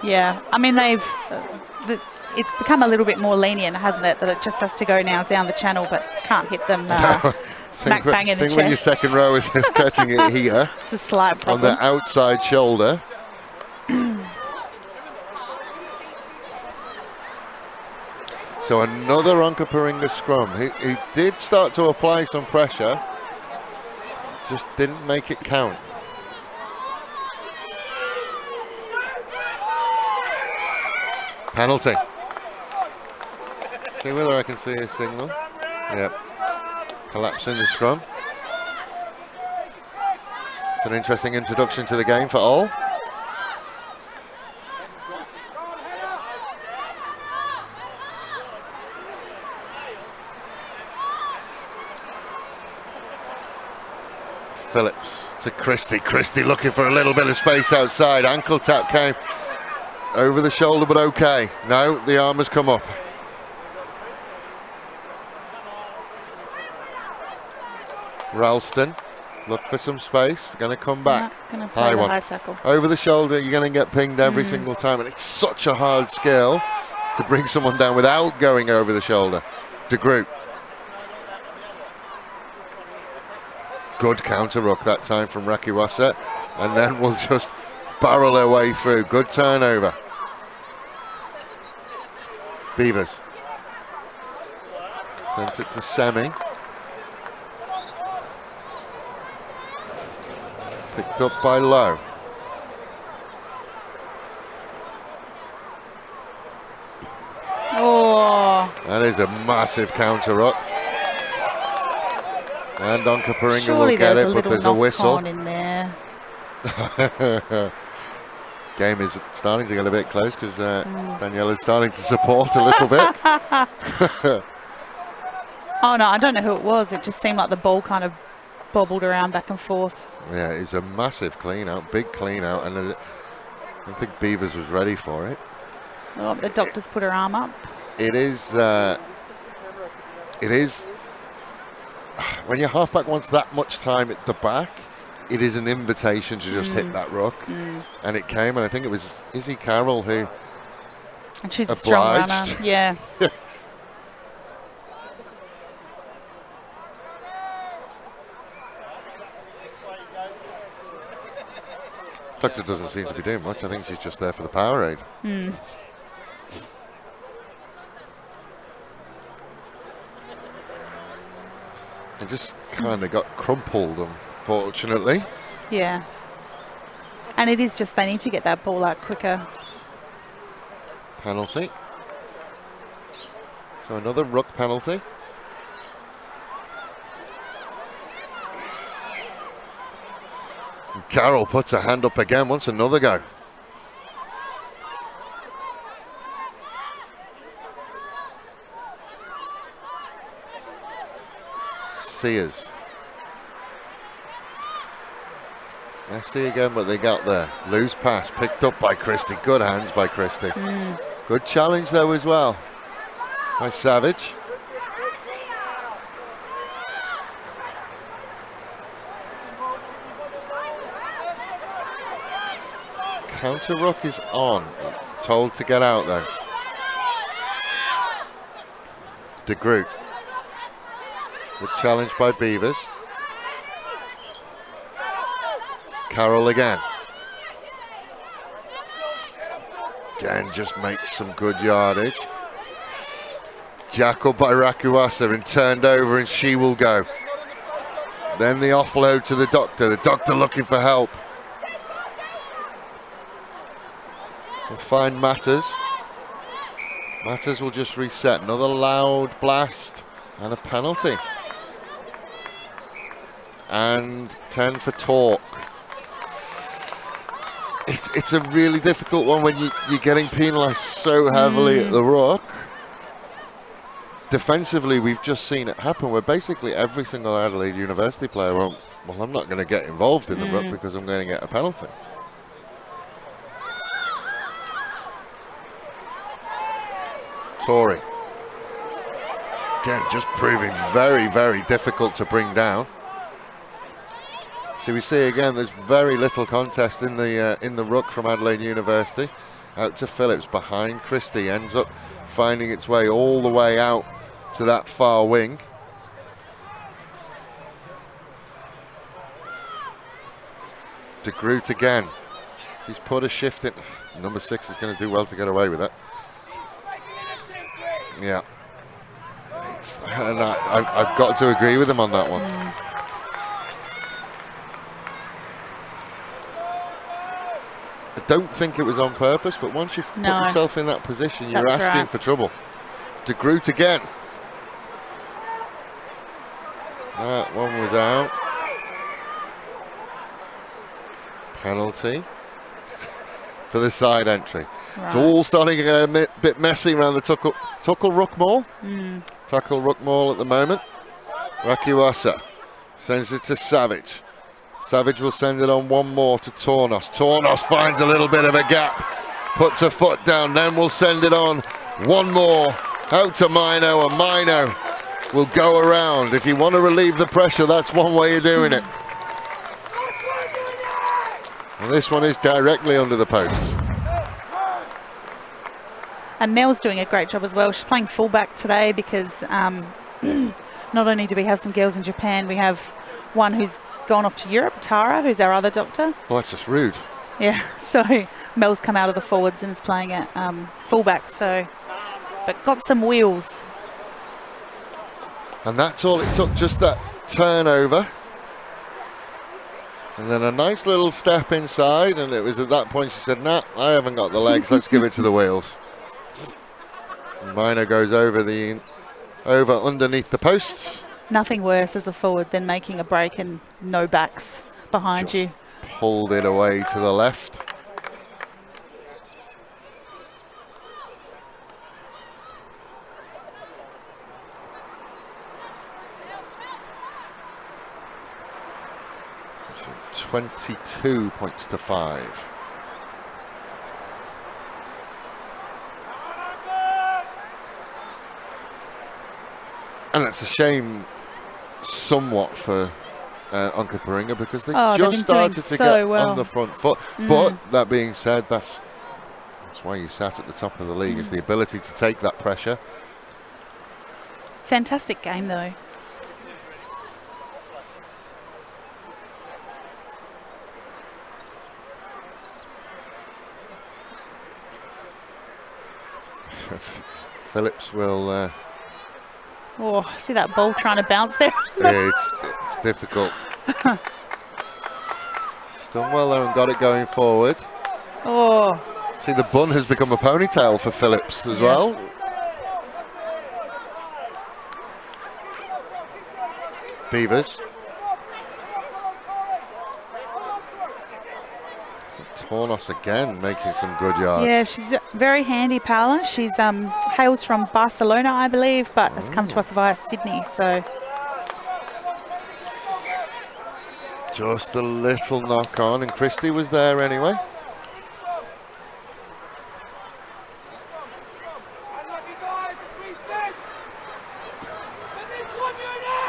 Yeah, I mean it's become a little bit more lenient, hasn't it? That it just has to go now down the channel, but can't hit them smack bang in the chest. I think when your second row is catching it here, it's a slight problem. On the outside shoulder. So another Onkaparinga scrum. He did start to apply some pressure, just didn't make it count. Penalty. See whether I can see a signal. Yep. Collapsing the scrum. It's an interesting introduction to the game for all. Phillips to Christie. Christie looking for a little bit of space outside. Ankle tap came over the shoulder, but okay. No, the arm has come up. Ralston, look for some space. Going to come back. Going to play the high tackle. Over the shoulder, you're going to get pinged every single time, and it's such a hard skill to bring someone down without going over the shoulder. De Groot. Good counter ruck that time from Rakiwasa, and then we'll just barrel our way through. Good turnover. Beavers. Sent it to Semi. Picked up by Lowe. Oh. That is a massive counter ruck. And Onkaparinga will get it, but there's a whistle. In there. Game is starting to get a bit close because Daniela's starting to support a little bit. Oh no, I don't know who it was. It just seemed like the ball kind of bobbled around back and forth. Yeah, it's a massive clean out, big clean out, and I don't think Beavers was ready for it. Oh, the doctor's put her arm up. It is. When your halfback wants that much time at the back, it is an invitation to just hit that ruck. And it came, and I think it was Izzy Carroll who and she's obliged. A strong runner, yeah. Doctor doesn't seem to be doing much. I think she's just there for the Powerade. It just kind of got crumpled, unfortunately. Yeah. And it is just they need to get that ball out quicker. Penalty. So another ruck penalty. And Carroll puts her hand up again, wants another go. Sears. Messy again, but they got there. Loose pass picked up by Christie. Good hands by Christie. Good challenge though as well by Savage. Counter ruck is on. Told to get out though. De Groot. Good challenge by Beavers. Carroll again. Again, just makes some good yardage. Jackled by Rakuasa and turned over, and she will go. Then the offload to the doctor. The doctor looking for help. We'll find Matters. Matters will just reset. Another loud blast and a penalty. And 10 for Torque. It's a really difficult one when you're getting penalised so heavily at the ruck. Defensively, we've just seen it happen where basically every single Adelaide University player won't, well, I'm not going to get involved in the ruck because I'm going to get a penalty. Tory. Again, just proving very, very difficult to bring down. So we see again, there's very little contest in the ruck from Adelaide University. Out to Phillips, behind Christie, ends up finding its way all the way out to that far wing. De Groot again. She's put a shift in. Number 6 is going to do well to get away with it. Yeah. And I've got to agree with him on that one. I don't think it was on purpose, but once you've put yourself in that position, you're asking for trouble. De Groot again. That one was out. Penalty for the side entry. Right. It's all starting to get a bit messy around the Tuckle Ruckmall. Tuckle Ruckmall at the moment. Rakuasa sends it to Savage. Savage will send it on one more to Tornos. Tornos finds a little bit of a gap, puts a foot down, then we'll send it on one more out to Mino, and Mino will go around. If you want to relieve the pressure, that's one way of doing it. And this one is directly under the post. And Mel's doing a great job as well. She's playing fullback today because not only do we have some girls in Japan, we have one who's gone off to Europe, Tara, who's our other doctor. Well, that's just rude. Yeah, so Mel's come out of the forwards and is playing at fullback, so, but got some wheels. And that's all it took, just that turnover. And then a nice little step inside, and it was at that point she said, nah, I haven't got the legs, let's give it to the wheels. And Minor goes over underneath the posts. Nothing worse as a forward than making a break and no backs behind Just you. Pulled it away to the left. So 22 points to 5. And it's a shame somewhat for Onkaparinga because they just started to get on the front foot. But that being said, that's why you sat at the top of the league, is the ability to take that pressure. Fantastic game though. Phillips will... oh, see that ball trying to bounce there? Yeah, it's difficult. Done well there and got it going forward. Oh. See, the bun has become a ponytail for Phillips as well. Beavers. Tornos again making some good yards. Yeah, she's very handy, Paola. She's hails from Barcelona, I believe, but has come to us via Sydney. So Just a little knock on, and Christie was there anyway.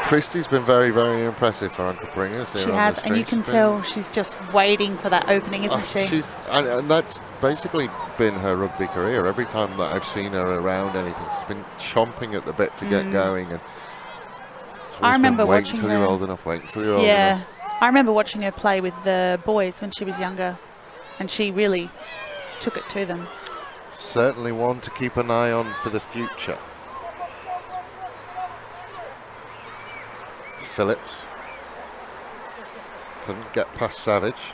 Christie's been very, very impressive for Onkaparinga. She has, and you can tell she's just waiting for that opening, isn't she? And that's basically been her rugby career. Every time that I've seen her around anything, she's been chomping at the bit to get going. And I remember watching until her. You're old enough. Wait until you're old enough. I remember watching her play with the boys when she was younger, and she really took it to them. Certainly one to keep an eye on for the future. Phillips couldn't get past Savage.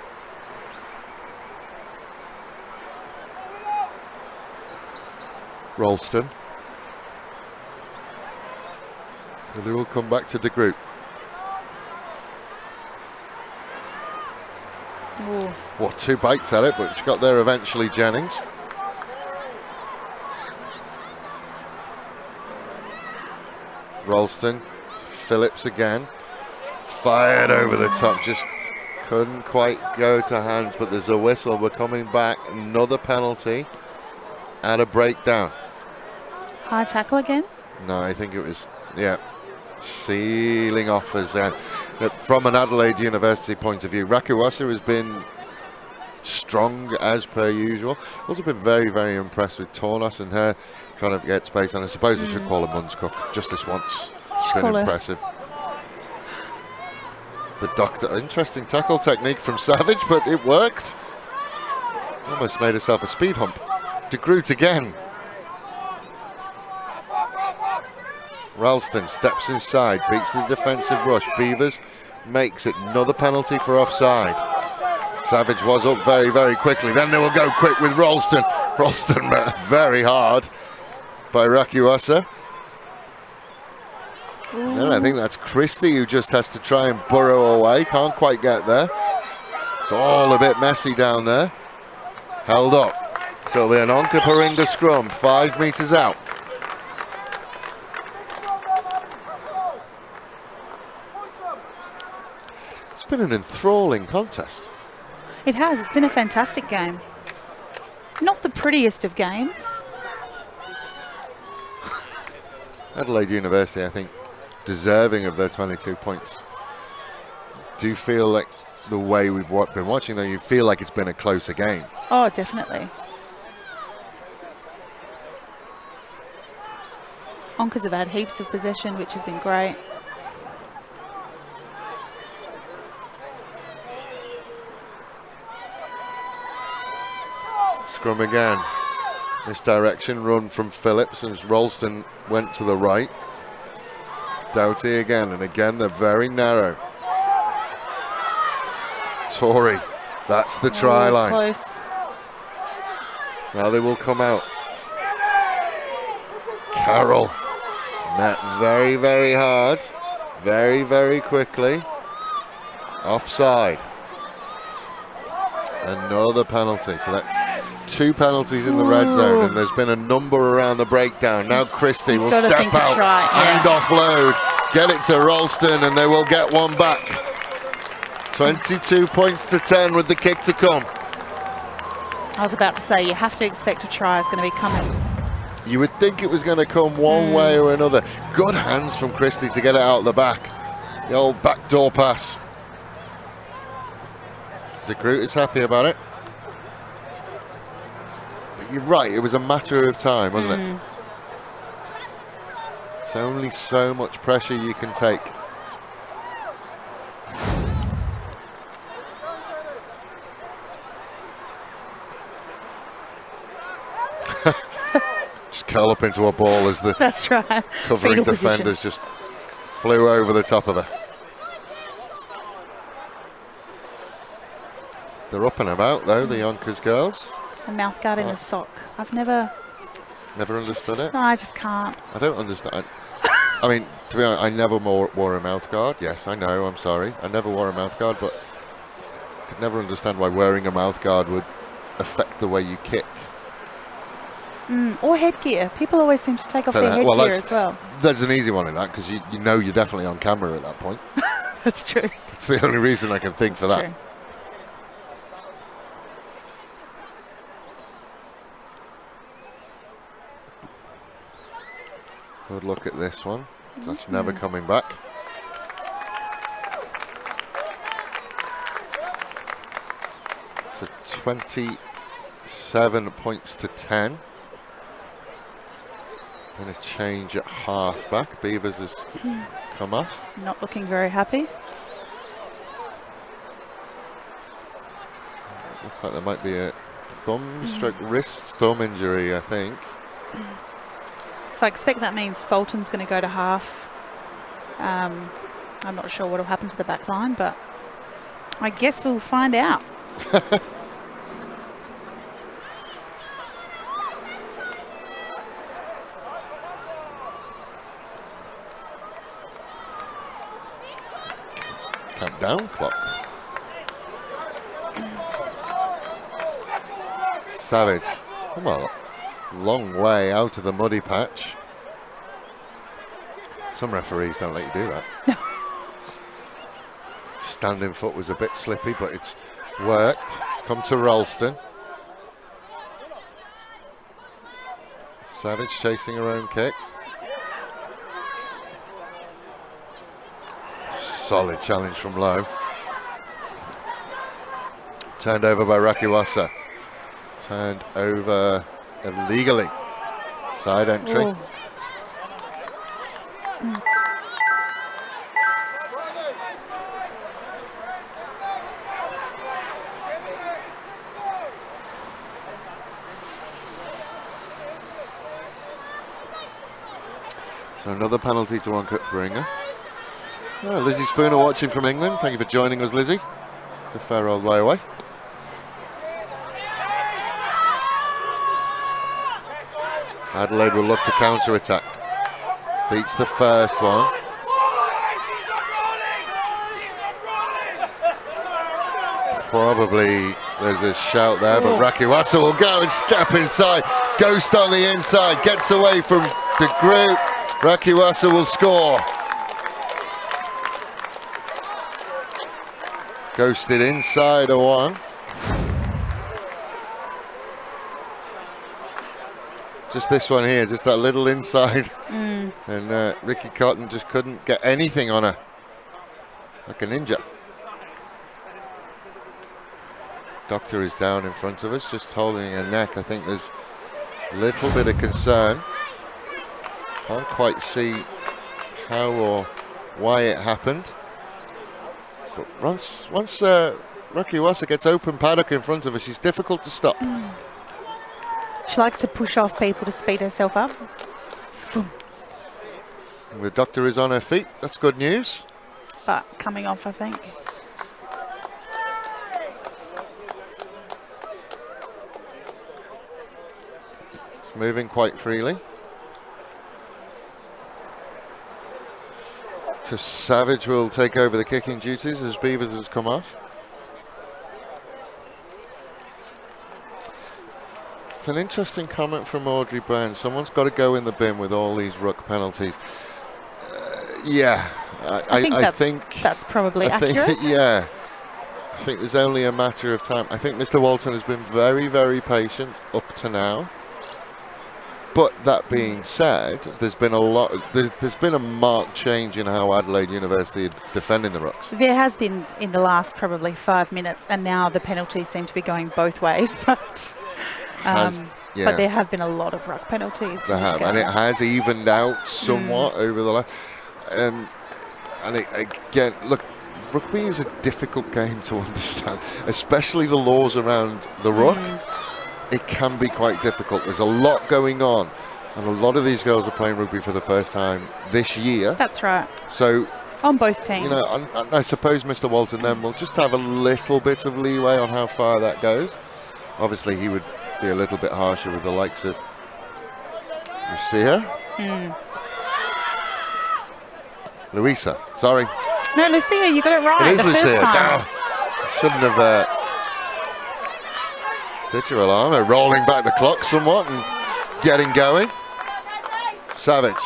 Ralston. And they will come back to the group. Ooh. Well, 2 bites at it, but she got there eventually, Jennings. Ralston. Phillips again, fired over the top, just couldn't quite go to hands, but there's a whistle. We're coming back, another penalty and a breakdown. High tackle again? No, I think it was, sealing offers. From an Adelaide University point of view, Rakuwasa has been strong as per usual. Also been very, very impressed with Tornos and her trying to get space, and I suppose we should call her Munskook just this once. It's been impressive. The doctor, interesting tackle technique from Savage, but it worked. Almost made herself a speed hump. De Groot again. Ralston steps inside, beats the defensive rush. Beavers makes it, another penalty for offside. Savage was up very, very quickly. Then they will go quick with Ralston. Ralston met very hard by Rakuwasa. And I think that's Christie who just has to try and burrow away. Can't quite get there. It's all a bit messy down there. Held up. So it'll be an Onkaparinga scrum, 5 metres out. It's been an enthralling contest. It has. It's been a fantastic game. Not the prettiest of games. Adelaide University, I think, deserving of their 22 points. Do you feel like the way we've been watching, though, you feel like it's been a closer game? Oh, definitely. Onkers have had heaps of possession, which has been great. Scrum again. Misdirection run from Phillips as Ralston went to the right. Doughty again, and again they're very narrow. Tory, that's the try line. Close. Now they will come out. Carroll met very, very hard, very, very quickly. Offside. Another penalty, so that's 2 penalties in the red zone, and there's been a number around the breakdown. Now Christie will step out and offload, get it to Ralston, and they will get one back. 22 points to 10 with the kick to come. I was about to say, you have to expect a try is going to be coming. You would think it was going to come one way or another. Good hands from Christie to get it out the back. The old backdoor pass. De Groot is happy about it. You're right, it was a matter of time, wasn't it? It's only so much pressure you can take. Just curl up into a ball as the That's right. covering Fetal defenders position. just flew over the top of her. They're up and about though, the Yonkers girls. A mouth guard in a sock. I've never understood it. No, I just can't. I don't understand. I mean, to be honest, I never wore a mouth guard. Yes, I know, I'm sorry. I never wore a mouth guard, but I could never understand why wearing a mouth guard would affect the way you kick. Or headgear. People always seem to take off their headgear as well. There's an easy one in that, because you know you're definitely on camera at that point. That's true. That's the only reason I can think for that. True. Good look at this one. That's never coming back. So 27 points to 10. And a change at half-back. Beavers has come off. Not looking very happy. Looks like there might be a thumb injury, I think. So I expect that means Fulton's going to go to half. I'm not sure what will happen to the back line, but I guess we'll find out. Countdown clock. Savage. Come on. Long way out of the muddy patch. Some referees don't let you do that. No. Standing foot was a bit slippy, but it's worked. It's come to Ralston. Savage chasing her own kick. Solid challenge from low. Turned over by Rakiwasa. Turned over illegally. Side entry. Whoa. So another penalty to Onkaparinga. Oh, Lizzie Spooner watching from England. Thank you for joining us, Lizzie. It's a fair old way away. Adelaide will look to counter-attack. Beats the first one. Probably there's a shout there, but Rakiwasa will go and step inside. Ghost on the inside, gets away from the group. Rakiwasa will score. Ghosted inside a one. Just this one here, just that little inside. And Ricky Cotton just couldn't get anything on her. Like a ninja. Doctor is down in front of us, just holding her neck. I think there's a little bit of concern. Can't quite see how or why it happened. But once Rakiwasa gets open paddock in front of her, she's difficult to stop. She likes to push off people to speed herself up. The doctor is on her feet. That's good news. But coming off, I think. It's moving quite freely. So Savage will take over the kicking duties as Beavers has come off. It's an interesting comment from Audrey Byrne. Someone's got to go in the bin with all these ruck penalties. Yeah, I think that's probably accurate. Yeah, I think there's only a matter of time. I think Mr. Walton has been very, very patient up to now. But that being said, there's been a marked change in how Adelaide University are defending the rucks. There has been in the last probably 5 minutes, and now the penalties seem to be going both ways. But but there have been a lot of ruck penalties. There have, and it has evened out somewhat over the last. And again, look, rugby is a difficult game to understand, especially the laws around the ruck. It can be quite difficult. There's a lot going on, and a lot of these girls are playing rugby for the first time this year. That's right. So on both teams, you know, I suppose Mr. Walton then will just have a little bit of leeway on how far that goes. Obviously, he would be a little bit harsher with the likes of Lucia. Louisa, sorry. No, Lucia, you got it right. It is Lucia. Shouldn't have. Ditcher alarm, rolling back the clock somewhat and getting going. Savage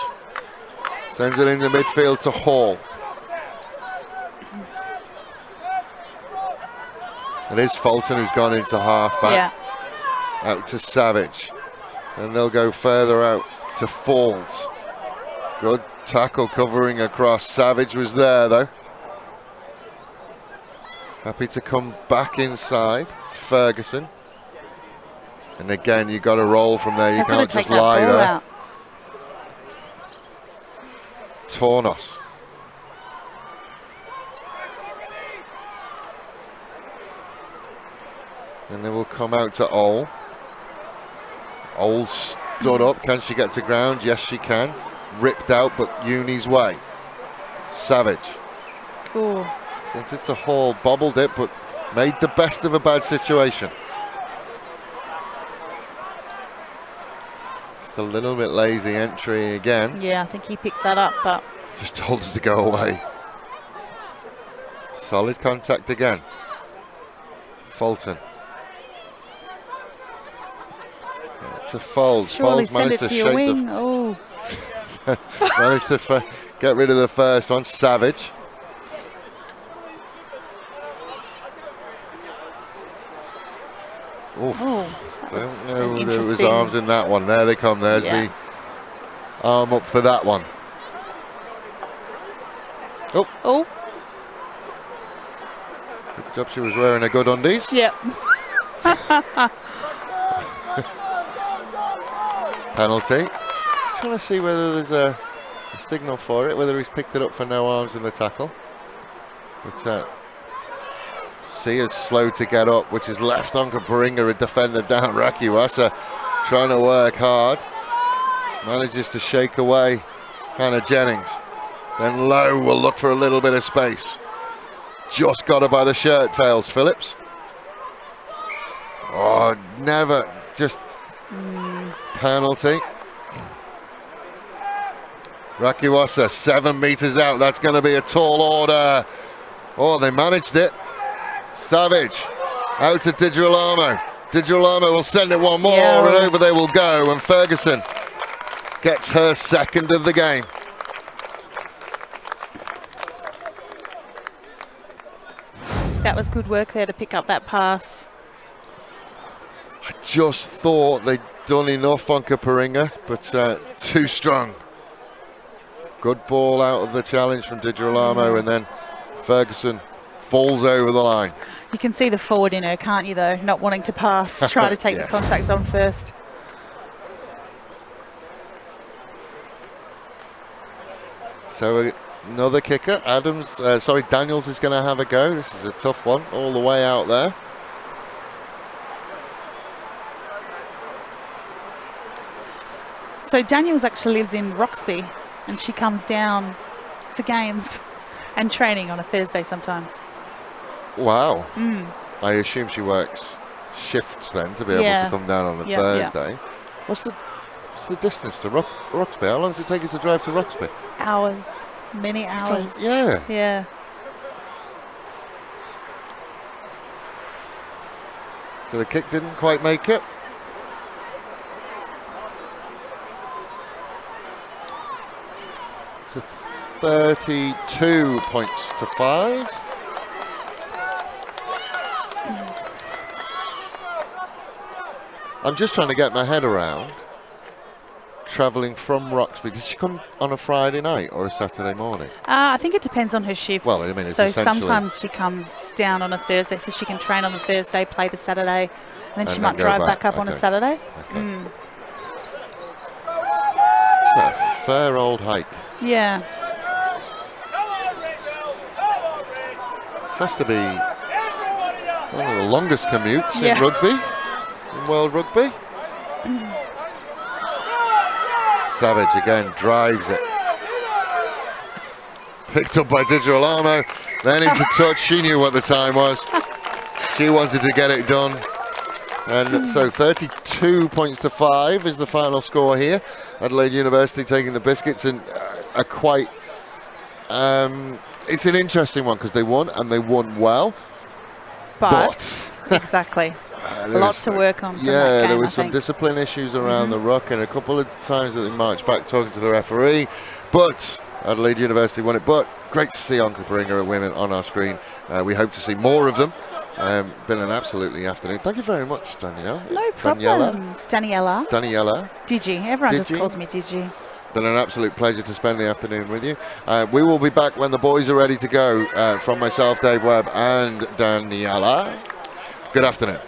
sends it into midfield to Hall. It is Fulton who's gone into half back. Yeah. Out to Savage. And they'll go further out to Falls. Good tackle covering across. Savage was there though. Happy to come back inside. Ferguson. And again, you got to roll from there. You can't just lie there. Out. Tornos. And they will come out to Ole. Ole stood up. Can she get to ground? Yes, she can. Ripped out, but Uni's way. Savage. Ooh. Sent it to Hall, bobbled it, but made the best of a bad situation. Just a little bit lazy entry again. Yeah, I think he picked that up, but just told us to go away. Solid contact again. Fulton. To Foles. Surely Foles send managed it to to your shake wing. Oh. managed to get rid of the first one. Savage. Oof. Oh, Don't know there was arms in that one. There they come. There's the arm up for that one. Oh. Oh. Good job she was wearing a good undies. Yep. Penalty. Just trying to see whether there's a signal for it, whether he's picked it up for no arms in the tackle. But Sia's slow to get up, which has left Onkaparinga a defender down. Rakiwasa trying to work hard. Manages to shake away Hannah Jennings. Then Lowe will look for a little bit of space. Just got her by the shirt tails, Phillips. Oh, never. Just penalty. Rakiwasa 7 meters out. That's going to be a tall order. Oh, they managed it. Savage out to Digirolamo. Digirolamo will send it one more, and over they will go. And Ferguson gets her second of the game. That was good work there to pick up that pass. I just thought they'd done enough on Onkaparinga, but too strong. Good ball out of the challenge from Digirolamo, and then Ferguson falls over the line. You can see the forward in her, can't you, though? Not wanting to pass, try to take the contact on first. So another kicker. Daniels is going to have a go. This is a tough one, all the way out there. So Daniels actually lives in Roxby, and she comes down for games and training on a Thursday sometimes. Wow. I assume she works shifts then to be able to come down on a Thursday. What's the distance to Roxby? How long does it take you to drive to Roxby? Hours, many hours. Yeah. So the kick didn't quite make it. So 32 points to 5. I'm just trying to get my head around travelling from Roxby. Did she come on a Friday night or a Saturday morning? I think it depends on her shift. Well, I mean, it's so sometimes she comes down on a Thursday, so she can train on the Thursday, play the Saturday, and then she might drive back up on a Saturday. Okay. It's a fair old hike. Yeah. Has to be one of the longest commutes in rugby, in world rugby. Savage again drives it. Picked up by Digirolamo, then into touch. She knew what the time was. She wanted to get it done. And so 32 points to 5 is the final score here. Adelaide University taking the biscuits, and a quite... it's an interesting one because they won, and they won well. But exactly. A lot to work on. From that game, there was some discipline issues around the ruck, and a couple of times that they marched back talking to the referee. But Adelaide University won it. But great to see Onkaparinga women on our screen. We hope to see more of them Been an absolutely afternoon. Thank you very much, Danielle. No problems. Daniela. Daniela. Digi. Everyone just Digi. calls me Digi. Been an absolute pleasure to spend the afternoon with you. We will be back when the boys are ready to go. From myself, Dave Webb, and Daniela. Good afternoon.